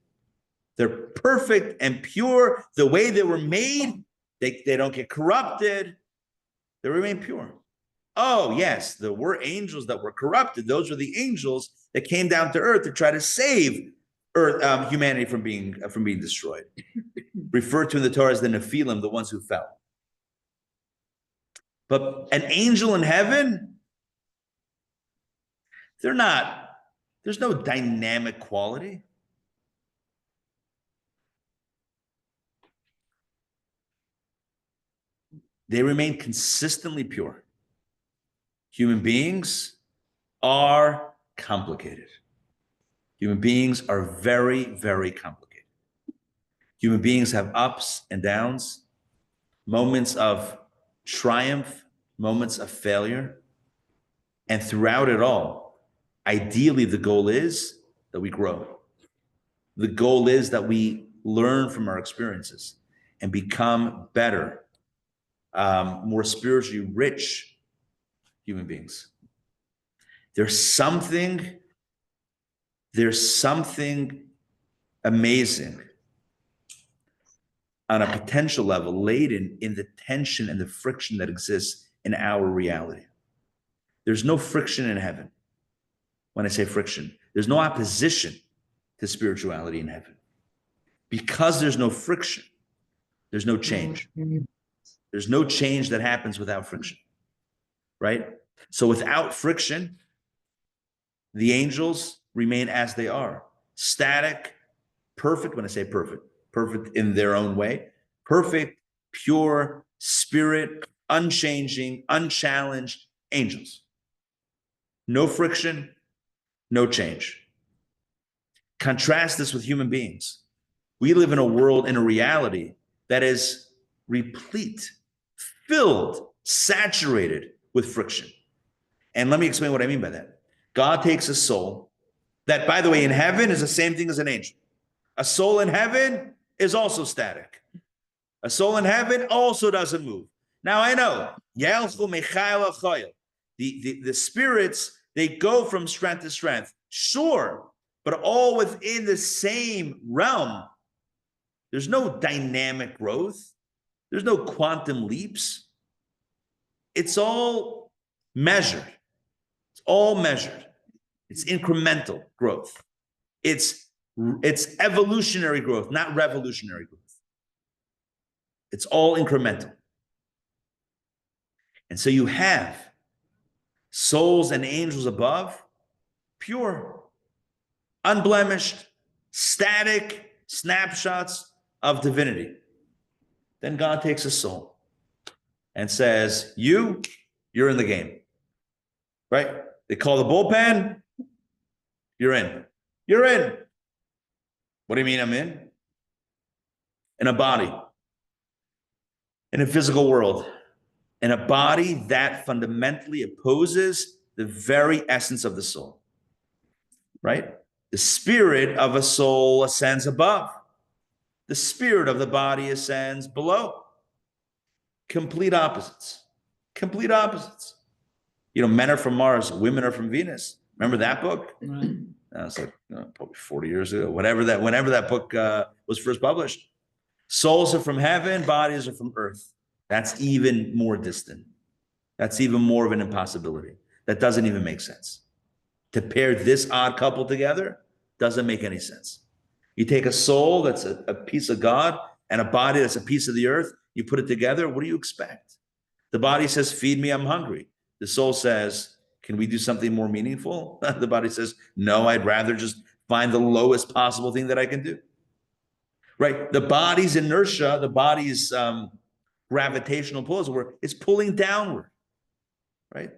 They're perfect and pure the way they were made. They don't get corrupted. They remain pure. Oh, yes, there were angels that were corrupted. Those were the angels that came down to earth to try to save humanity from being destroyed. Referred to in the Torah as the Nephilim, the ones who fell. But an angel in heaven, there's no dynamic quality. They remain consistently pure. Human beings are complicated. Human beings are very, very complicated. Human beings have ups and downs. moments of triumph, moments of failure. And throughout it all, ideally, the goal is that we grow. The goal is that we learn from our experiences and become better, more spiritually rich human beings. There's something amazing on a potential level laden in the tension and the friction that exists in our reality. There's no friction in heaven. When I say friction, there's no opposition to spirituality in heaven. Because there's no friction, there's no change. There's no change that happens without friction, right? So without friction, the angels remain as they are, static, perfect. When I say perfect, perfect in their own way, perfect, pure, spirit, unchanging, unchallenged angels. No friction, no change. Contrast this with human beings. We live in a world, in a reality that is replete, filled, saturated with friction. And let me explain what I mean by that. God takes a soul that, by the way, in heaven is the same thing as an angel. A soul in heaven is also static. A soul in heaven also doesn't move. Now I know, the spirits, they go from strength to strength, sure, but all within the same realm. There's no dynamic growth. There's no quantum leaps. It's all measured. It's all measured. It's incremental growth. It's evolutionary growth, not revolutionary growth. It's all incremental. And so you have souls and angels above, pure, unblemished, static snapshots of divinity. Then God takes a soul and says, you're in the game, right? They call the bullpen, you're in. You're in. What do you mean I'm in? In a body, in a physical world, in a body that fundamentally opposes the very essence of the soul, right? The spirit of a soul ascends above. The spirit of the body ascends below. Complete opposites. Complete opposites. You know, men are from Mars, women are from Venus. Remember that book? Right. It's like probably 40 years ago, whenever that book was first published. Souls are from heaven, bodies are from earth. That's even more distant. That's even more of an impossibility. That doesn't even make sense. To pair this odd couple together doesn't make any sense. You take a soul that's a piece of God and a body that's a piece of the earth, you put it together, what do you expect? The body says, feed me, I'm hungry. The soul says, can we do something more meaningful? The body says, no, I'd rather just find the lowest possible thing that I can do. Right? The body's inertia, the body's gravitational pull, it's pulling downward. Right?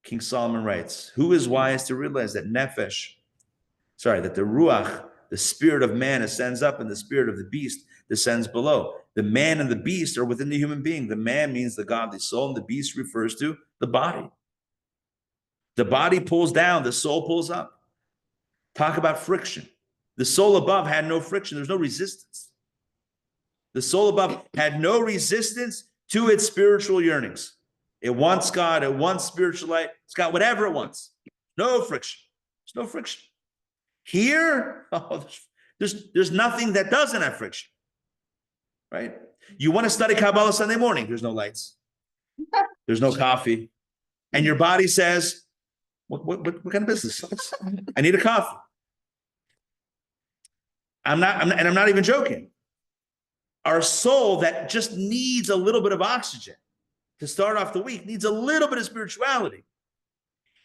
King Solomon writes, who is wise to realize that that the ruach, the spirit of man, ascends up and the spirit of the beast descends below. The man and the beast are within the human being. The man means the godly soul, and the beast refers to the body. The body pulls down, the soul pulls up. Talk about friction. The soul above had no friction. There's no resistance. The soul above had no resistance to its spiritual yearnings. It wants God. It wants spiritual light. It's got whatever it wants. No friction. There's no friction. Here, there's nothing that doesn't have friction, right? You want to study Kabbalah Sunday morning. There's no lights. There's no coffee. And your body says, what kind of business? I need a coffee. I'm not even joking. Our soul that just needs a little bit of oxygen to start off the week, needs a little bit of spirituality,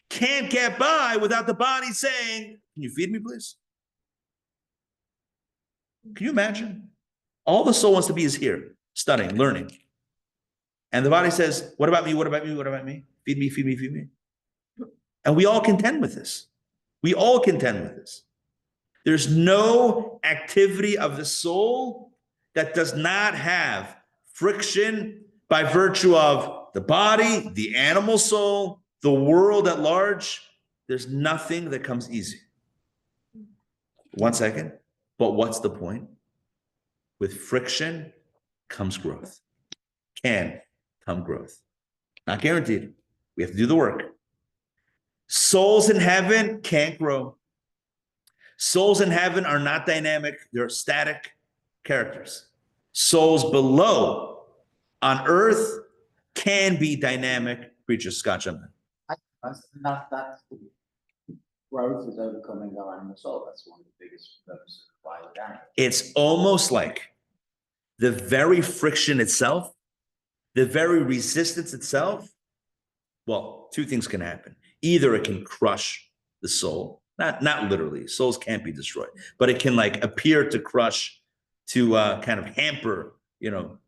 can't get by without the body saying, can you feed me, please? Can you imagine? All the soul wants to be is here, studying, learning. And the body says, what about me? What about me? What about me? Feed me, feed me, feed me. And we all contend with this. We all contend with this. There's no activity of the soul that does not have friction by virtue of the body, the animal soul, the world at large, there's nothing that comes easy. 1 second. But what's the point? With friction comes growth. Can come growth. Not guaranteed. We have to do the work. Souls in heaven can't grow. Souls in heaven are not dynamic. They're static characters. Souls below on earth can be dynamic creatures. Scott, jump in. Not that growth is overcoming our animal soul. That's one of the biggest purposes of why we're down. It's almost like the very friction itself, the very resistance itself. Well, two things can happen. Either it can crush the soul, not literally, souls can't be destroyed, but it can like appear to crush, to kind of hamper,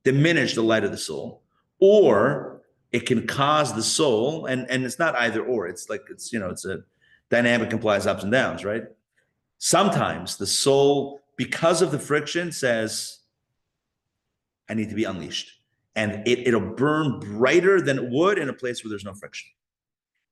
diminish the light of the soul, or it can cause the soul, and it's not either or, it's like, it's a dynamic, implies ups and downs, right? Sometimes the soul, because of the friction, says, I need to be unleashed. And it'll burn brighter than it would in a place where there's no friction.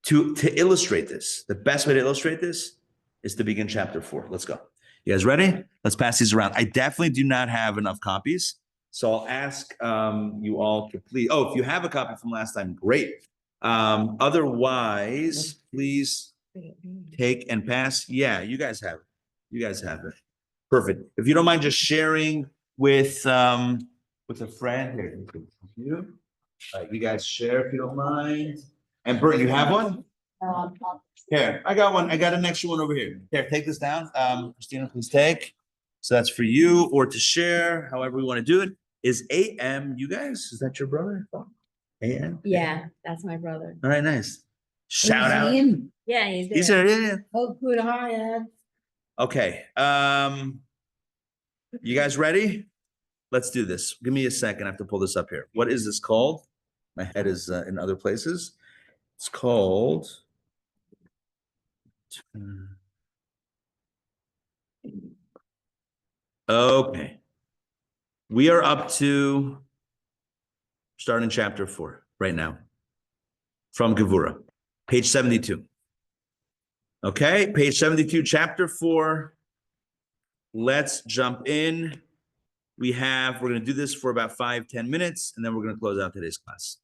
To illustrate this, the best way to illustrate this is to begin chapter 4. Let's go. You guys ready? Let's pass these around. I definitely do not have enough copies, so I'll ask you all to please. Oh, if you have a copy from last time, great. Otherwise, please take and pass. Yeah, you guys have it. You guys have it. Perfect. If you don't mind just sharing with a friend here. You guys share if you don't mind. And Bert, you have one? Here, I got one. I got an extra one over here. Here, take this down. Christina, please take. So that's for you or to share, however we want to do it. Is AM, you guys? Is that your brother? AM? Yeah, that's my brother. All right, nice. Shout out. Yeah, he's He's there. there, yeah. Oh, good, hi, Okay. You guys ready? Let's do this. Give me a second. I have to pull this up here. What is this called? My head is in other places. It's called. Okay. We are up to starting chapter 4 right now from Gevura, page 72. Okay, page 72, chapter 4. Let's jump in. We're going to do this for about 5-10 minutes, and then we're going to close out today's class.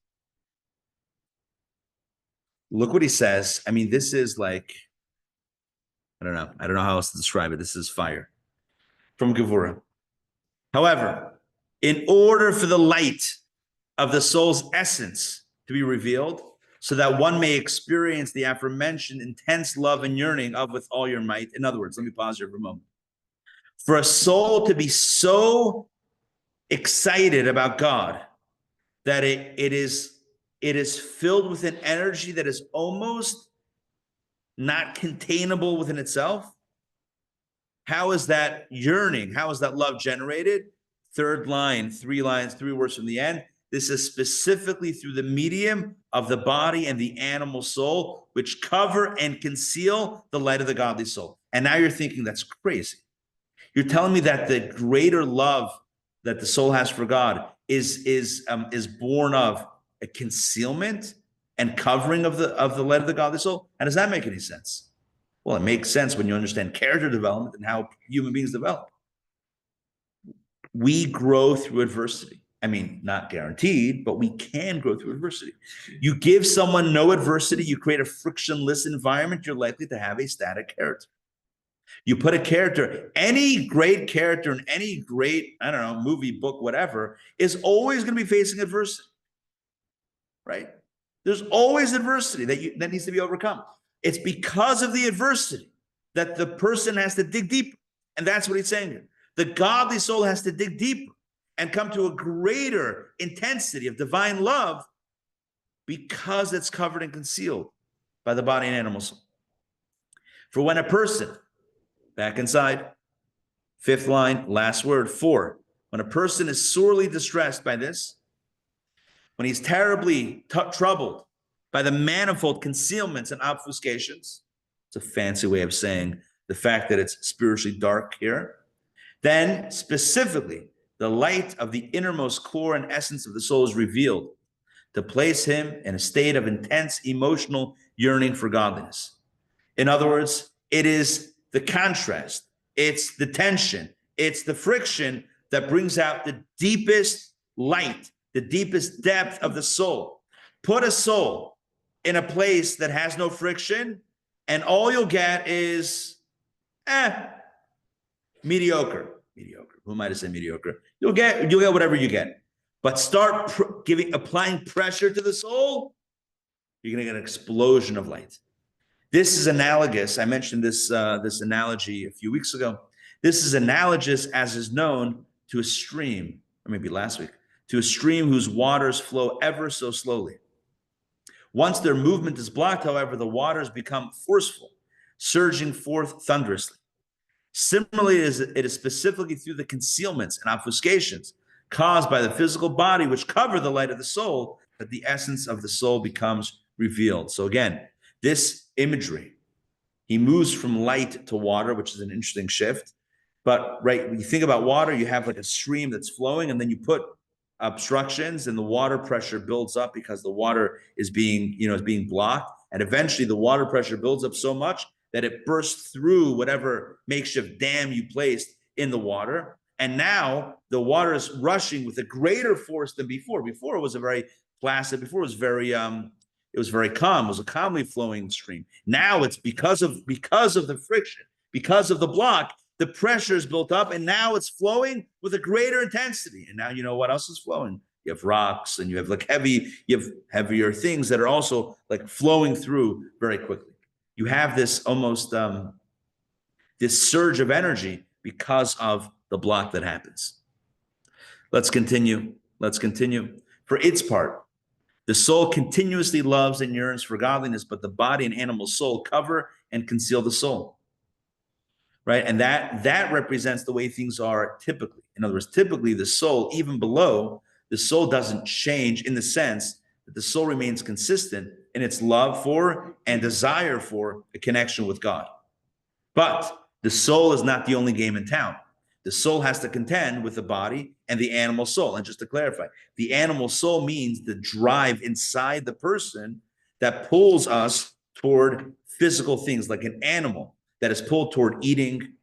Look what he says. I mean, this is like, I don't know how else to describe it. This is fire from Gevura. However, in order for the light of the soul's essence to be revealed, so that one may experience the aforementioned intense love and yearning of with all your might. In other words, let me pause here for a moment. For a soul to be so excited about God that it is filled with an energy that is almost not containable within itself. How is that yearning? How is that love generated? Third line, 3 lines, 3 words from the end. This is specifically through the medium of the body and the animal soul, which cover and conceal the light of the godly soul. And now you're thinking, that's crazy. You're telling me that the greater love that the soul has for God is born of a concealment and covering of the light of the godly soul? How does that make any sense? Well, it makes sense when you understand character development and how human beings develop. We grow through adversity. I mean, not guaranteed, but we can grow through adversity. You give someone no adversity, you create a frictionless environment, you're likely to have a static character. You put a character, any great character in any great, movie, book, whatever, is always going to be facing adversity, right? There's always adversity that needs to be overcome. It's because of the adversity that the person has to dig deeper. And that's what he's saying here. The godly soul has to dig deeper and come to a greater intensity of divine love because it's covered and concealed by the body and animal soul. For when a person, back inside, 5th line, last word, 4. When a person is sorely distressed by this, when he's terribly troubled by the manifold concealments and obfuscations, it's a fancy way of saying the fact that it's spiritually dark here, then specifically, the light of the innermost core and essence of the soul is revealed to place him in a state of intense emotional yearning for godliness. In other words, it is the contrast, it's the tension, it's the friction that brings out the deepest light, the deepest depth of the soul. Put a soul in a place that has no friction, and all you'll get is mediocre. Who might have said mediocre? You'll get whatever you get. But start applying pressure to the soul, you're going to get an explosion of light. This is analogous. I mentioned this analogy a few weeks ago. This is analogous, as is known, to a stream, or maybe last week, to a stream whose waters flow ever so slowly. Once their movement is blocked, however, the waters become forceful, surging forth thunderously. Similarly, it is specifically through the concealments and obfuscations caused by the physical body, which cover the light of the soul, that the essence of the soul becomes revealed. So again, this imagery, he moves from light to water, which is an interesting shift. But right, when you think about water, you have like a stream that's flowing, and then you put obstructions, and the water pressure builds up because the water is being blocked. And eventually the water pressure builds up so much that it bursts through whatever makeshift dam you placed in the water. And now the water is rushing with a greater force than before. Before it was a very placid, before it was very calm. It was a calmly flowing stream. Now it's because of the friction, because of the block, the pressure is built up, and now it's flowing with a greater intensity. And now you know what else is flowing. You have rocks, and you have heavier things that are also like flowing through very quickly. You have this almost this surge of energy because of the block that happens. Let's continue. For its part, the soul continuously loves and yearns for godliness, but the body and animal soul cover and conceal the soul. Right? And that represents the way things are typically. In other words, typically the soul, even below, the soul doesn't change in the sense that the soul remains consistent in its love for and desire for a connection with God. But the soul is not the only game in town. The soul has to contend with the body and the animal soul. And just to clarify, the animal soul means the drive inside the person that pulls us toward physical things, like an animal that is pulled toward eating,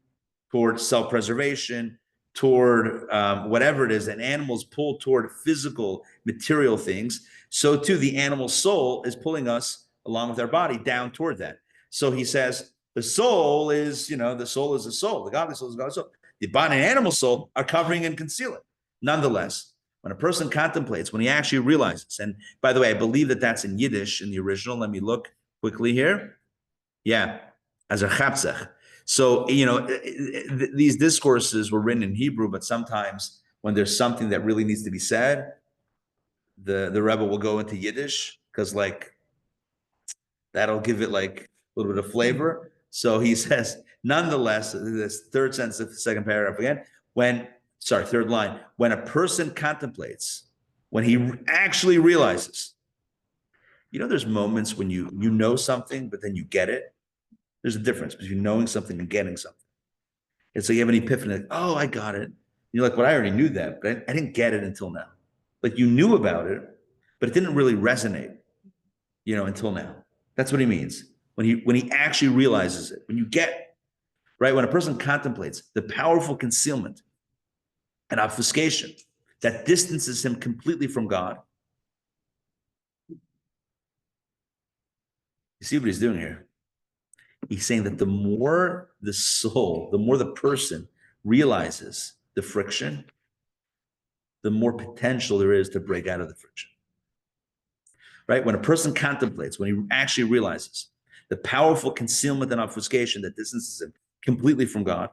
toward self-preservation, toward whatever it is. An animal's pulled toward physical, material things. So too, the animal soul is pulling us along with our body down toward that. So he says, the soul is, the soul is the soul. The godly soul is God's soul. The body and animal soul are covering and concealing. Nonetheless, when a person contemplates, when he actually realizes, and by the way, I believe that that's in Yiddish in the original. Let me look quickly here. Yeah, as a chapzach. So, these discourses were written in Hebrew, but sometimes when there's something that really needs to be said, the Rebbe will go into Yiddish because that'll give it like a little bit of flavor. So he says, nonetheless, this third sentence of the second paragraph again, third line, when a person contemplates, when he actually realizes, there's moments when you know something, but then you get it. There's a difference between knowing something and getting something. It's like you have an epiphany, like, oh, I got it. You're like, well, I already knew that, but I didn't get it until now. Like you knew about it, but it didn't really resonate, until now. That's what he means. When he actually realizes it, when you get, right? When a person contemplates the powerful concealment and obfuscation that distances him completely from God. You see what he's doing here? He's saying that the more the soul, the more the person realizes the friction, the more potential there is to break out of the friction. Right? When a person contemplates, when he actually realizes the powerful concealment and obfuscation that distances him completely from God,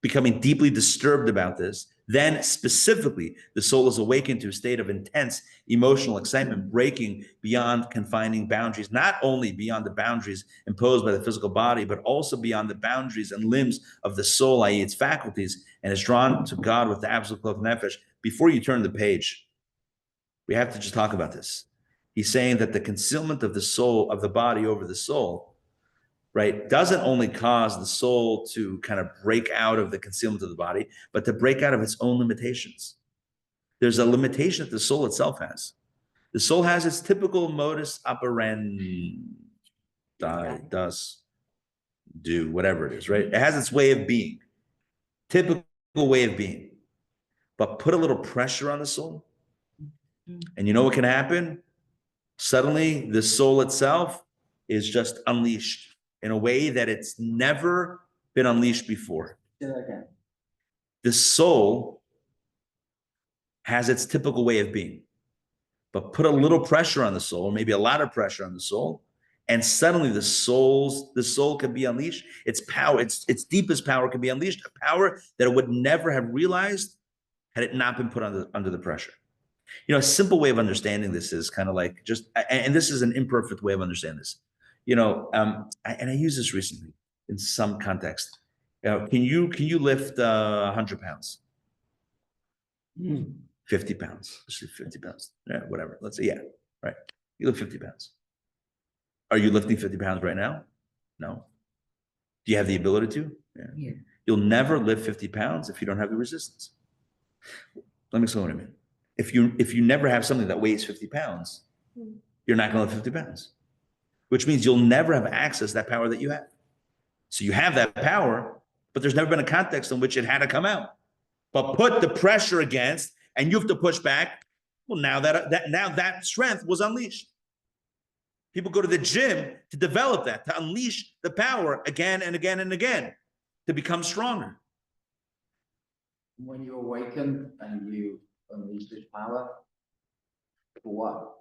becoming deeply disturbed about this, then specifically the soul is awakened to a state of intense emotional excitement, breaking beyond confining boundaries, not only beyond the boundaries imposed by the physical body, but also beyond the boundaries and limbs of the soul, i.e. its faculties, and is drawn to God with the absolute cloth nefesh. Before you turn the page, we have to just talk about this. He's saying that the concealment of the soul, of the body over the soul, right, doesn't only cause the soul to kind of break out of the concealment of the body, but to break out of its own limitations. There's a limitation that the soul itself has. The soul has its typical modus operandi, do, whatever it is, right? It has its way of being, typical way of being. But put a little pressure on the soul, and you know what can happen? Suddenly, the soul itself is just unleashed in a way that it's never been unleashed before. Say that again. The soul has its typical way of being, but put a little pressure on the soul, maybe a lot of pressure on the soul, and suddenly the soul can be unleashed. Its power, its deepest power can be unleashed, a power that it would never have realized had it not been put under the pressure. You know, a simple way of understanding this is kind of like and this is an imperfect way of understanding this. You know, and I used this recently in some context. Can you lift 100 pounds? 50 pounds. Let's say 50 pounds. Yeah, whatever. Let's say, yeah, right. You lift 50 pounds. Are you lifting 50 pounds right now? No. Do you have the ability to? Yeah. You'll never lift 50 pounds if you don't have the resistance. Let me explain what I mean. If you never have something that weighs 50 pounds, you're not going to lift 50 pounds, which means you'll never have access to that power that you have. So you have that power, but there's never been a context in which it had to come out. But put the pressure against, and you have to push back. Well, now that strength was unleashed. People go to the gym to develop that, to unleash the power again and again and again, to become stronger. When you awaken and you unleash this power, for what?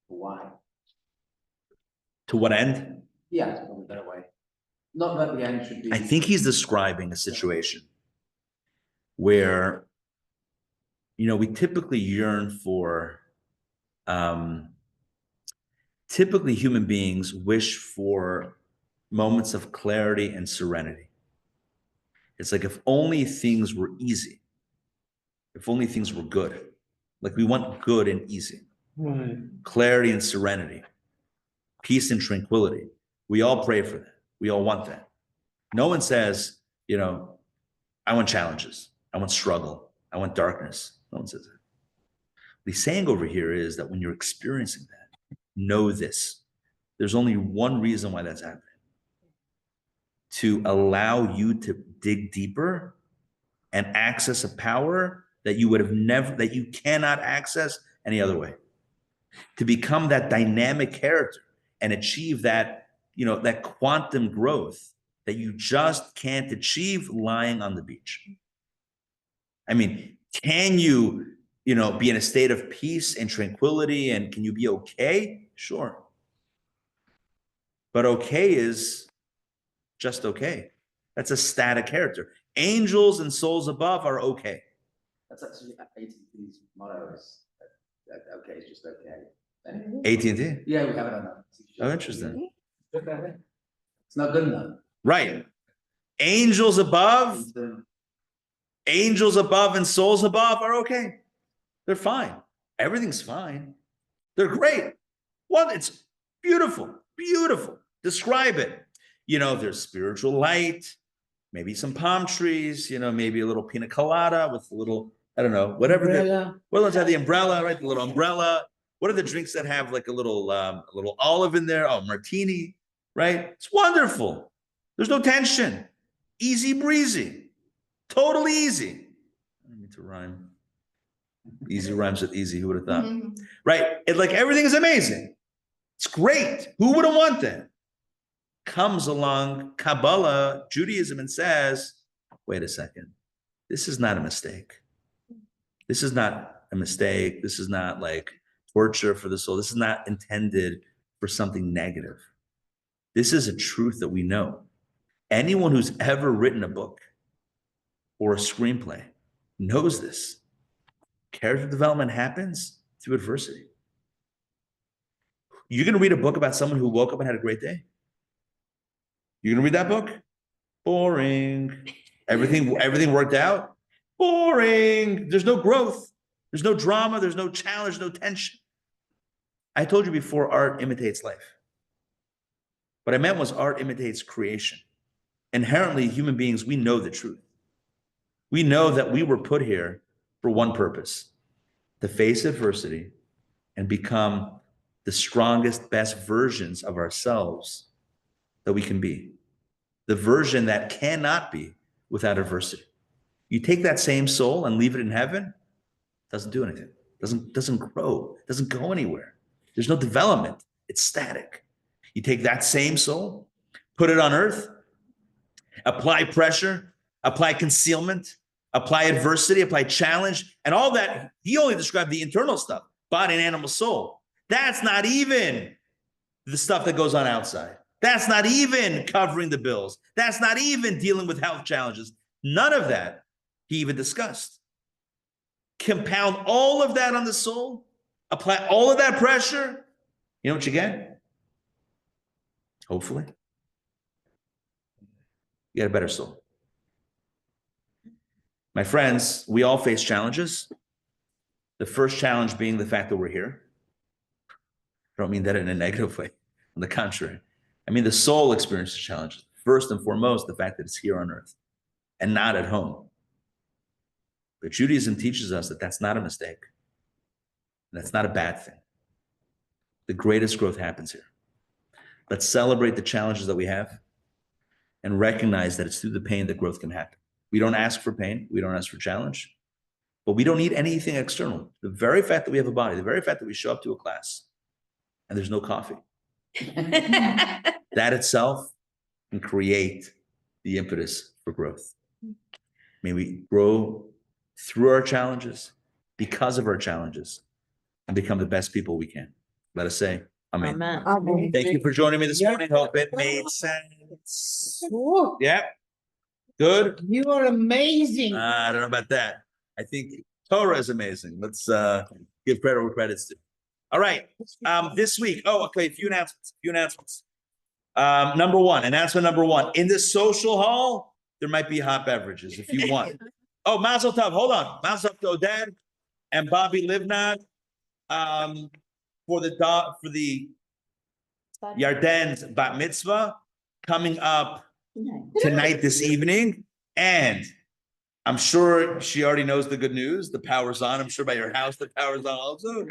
For why? To what end? Yeah, it's probably a better way. Not that the end should be. I think he's describing a situation where, you know, we typically yearn for, typically human beings wish for moments of clarity and serenity. It's like, if only things were easy, if only things were good. Like, we want good and easy. Right. Clarity and serenity, peace and tranquility. We all pray for that. We all want that. No one says, you know, I want challenges. I want struggle. I want darkness. No one says that. What he's saying over here is that when you're experiencing that, know this. There's only one reason why that's happening. To allow you to dig deeper and access a power that you would have never, that you cannot access any other way. To become that dynamic character and achieve that, you know, that quantum growth that you just can't achieve lying on the beach. I mean, can you, you know, be in a state of peace and tranquility, and can you be okay? Sure. But okay is just okay. That's a static character. Angels and souls above are okay. That's actually AT&T's motto is that okay, it's just okay. AT&T? Yeah, we have it on that. Oh, interesting. It's not good enough. Right. Angels above and souls above are okay. They're fine. Everything's fine. They're great. Well, it's beautiful, beautiful. Describe it. You know, there's spiritual light, maybe some palm trees, you know, maybe a little pina colada with a little, I don't know, whatever. Well, let's have the umbrella, right? The little umbrella. What are the drinks that have like a little olive in there? Oh, martini, right? It's wonderful. There's no tension. Easy breezy. Totally easy. I don't need to rhyme. Easy rhymes with easy. Who would have thought? Right? It, like, everything is amazing. It's great. Who wouldn't want that? Comes along Kabbalah, Judaism, and says, wait a second. This is not a mistake. This is not a mistake. This is not like torture for the soul. This is not intended for something negative. This is a truth that we know. Anyone who's ever written a book or a screenplay knows this. Character development happens through adversity. You're going to read a book about someone who woke up and had a great day? You're going to read that book? Boring. Everything worked out? Boring. There's no growth. There's no drama. There's no challenge, no tension. I told you before, art imitates life. What I meant was art imitates creation. Inherently, human beings, we know the truth. We know that we were put here for one purpose, to face adversity and become the strongest, best versions of ourselves that we can be. The version that cannot be without adversity. You take that same soul and leave it in heaven, doesn't do anything, doesn't grow, doesn't go anywhere. There's no development, it's static. You take that same soul, put it on earth, apply pressure, apply concealment, apply adversity, apply challenge, and all that. He only described the internal stuff, body and animal soul. That's not even the stuff that goes on outside. That's not even covering the bills. That's not even dealing with health challenges. None of that he even discussed. Compound all of that on the soul, apply all of that pressure. You know what you get? Hopefully, you get a better soul. My friends, we all face challenges. The first challenge being the fact that we're here. I don't mean that in a negative way. On the contrary, I mean the soul experiences challenges. First and foremost, the fact that it's here on earth and not at home. But Judaism teaches us that that's not a mistake. That's not a bad thing. The greatest growth happens here. Let's celebrate the challenges that we have and recognize that it's through the pain that growth can happen. We don't ask for pain. We don't ask for challenge. But we don't need anything external. The very fact that we have a body, the very fact that we show up to a class and there's no coffee, that itself can create the impetus for growth. May we grow through our challenges, because of our challenges, and become the best people we can. Let us say, Amen. Amen. Thank you for joining me this morning. Hope it made sense. Yeah. Good. You are amazing. I don't know about that. I think Torah is amazing. Let's give credit where credit's due. All right. This week. Oh, okay. A few announcements. Announcement number one. In the social hall, there might be hot beverages if you want. Oh, Mazel Tov. Hold on. Mazel Tov to Oded and Bobby Livnat for the Yarden's bat mitzvah coming up tonight, this evening. And I'm sure she already knows the good news. The power's on. I'm sure by your house, the power's on also.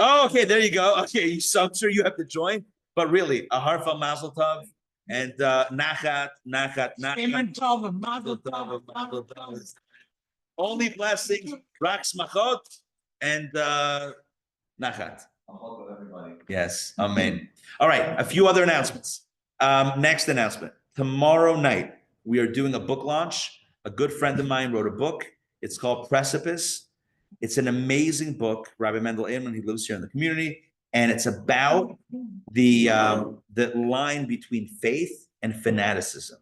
Oh, okay. There you go. Okay. So I'm sure you have to join. But really, a heartfelt Mazel Tov. And nachat. Amen. Mazel tov. Only blessings, rak smachot, and nachat. Yes, amen. All right, a few other announcements. Next announcement. Tomorrow night, we are doing a book launch. A good friend of mine wrote a book. It's called Precipice. It's an amazing book. Rabbi Mendel Inman, he lives here in the community. And it's about the line between faith and fanaticism.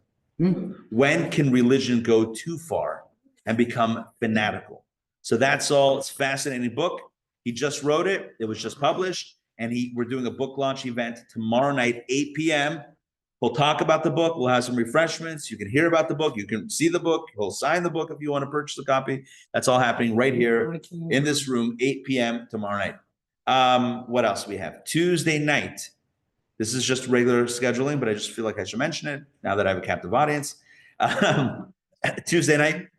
When can religion go too far and become fanatical? So that's all. It's a fascinating book. He just wrote it. It was just published. And we're doing a book launch event tomorrow night, 8 p.m. We'll talk about the book. We'll have some refreshments. You can hear about the book. You can see the book. He'll sign the book if you want to purchase a copy. That's all happening right here in this room, 8 p.m. tomorrow night. What else we have? Tuesday night. This is just regular scheduling, but I just feel like I should mention it now that I have a captive audience. Tuesday night,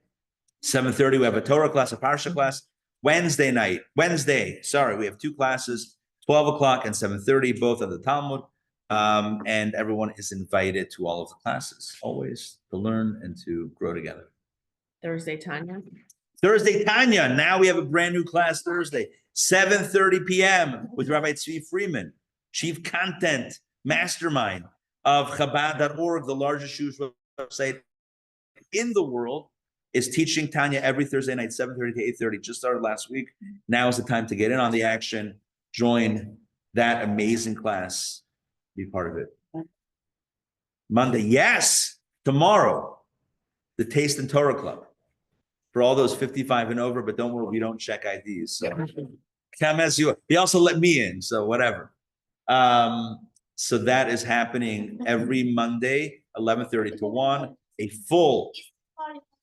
7:30, we have a Torah class, a Parsha class. Wednesday, we have two classes, 12 o'clock and 7:30, both at the Talmud. And everyone is invited to all of the classes, always to learn and to grow together. Thursday, Tanya. Now we have a brand new class Thursday, 7:30 p.m. with Rabbi Tzvi Freeman, Chief Content Mastermind of Chabad.org, the largest Jewish website in the world, is teaching Tanya every Thursday night, 7:30 to 8:30. Just started last week. Now is the time to get in on the action, join that amazing class, be part of it. Monday, yes, tomorrow, the Taste and Torah Club. For all those 55 and over, but don't worry, we don't check IDs. So come as you are. He also let me in, so whatever. So that is happening every Monday, 11:30 to 1. A full,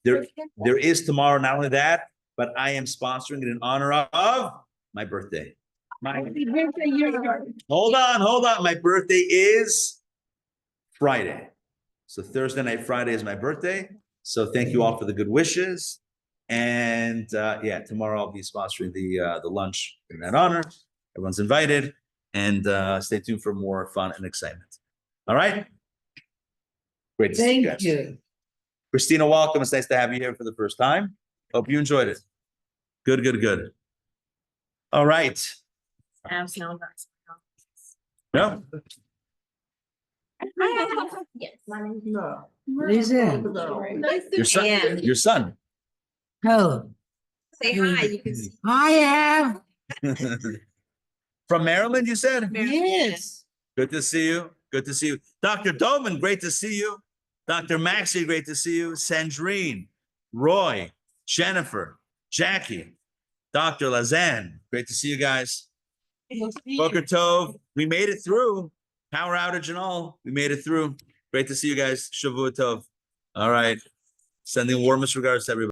there is tomorrow, not only that, but I am sponsoring it in honor of my birthday. Happy birthday, you're. Hold on. My birthday is Friday. So Thursday night, Friday is my birthday. So thank you all for the good wishes. And yeah, tomorrow I'll be sponsoring the lunch in that honor. Everyone's invited, and stay tuned for more fun and excitement. All right. Great to see you Thank guys. you. Christina, welcome. It's nice to have you here for the first time. Hope you enjoyed it. Good. All right. No, Yes. Listen. your son. And- Your son. Oh, Say hi, you can see. I have. From Maryland, you said? Yes. Good to see you. Dr. Doman, great to see you. Dr. Maxey, great to see you. Sandrine, Roy, Jennifer, Jackie, Dr. Lazan, great to see you guys. Boker Tov, we made it through. Power outage and all, we made it through. Great to see you guys. Shavua Tov. All right. Sending warmest regards to everybody.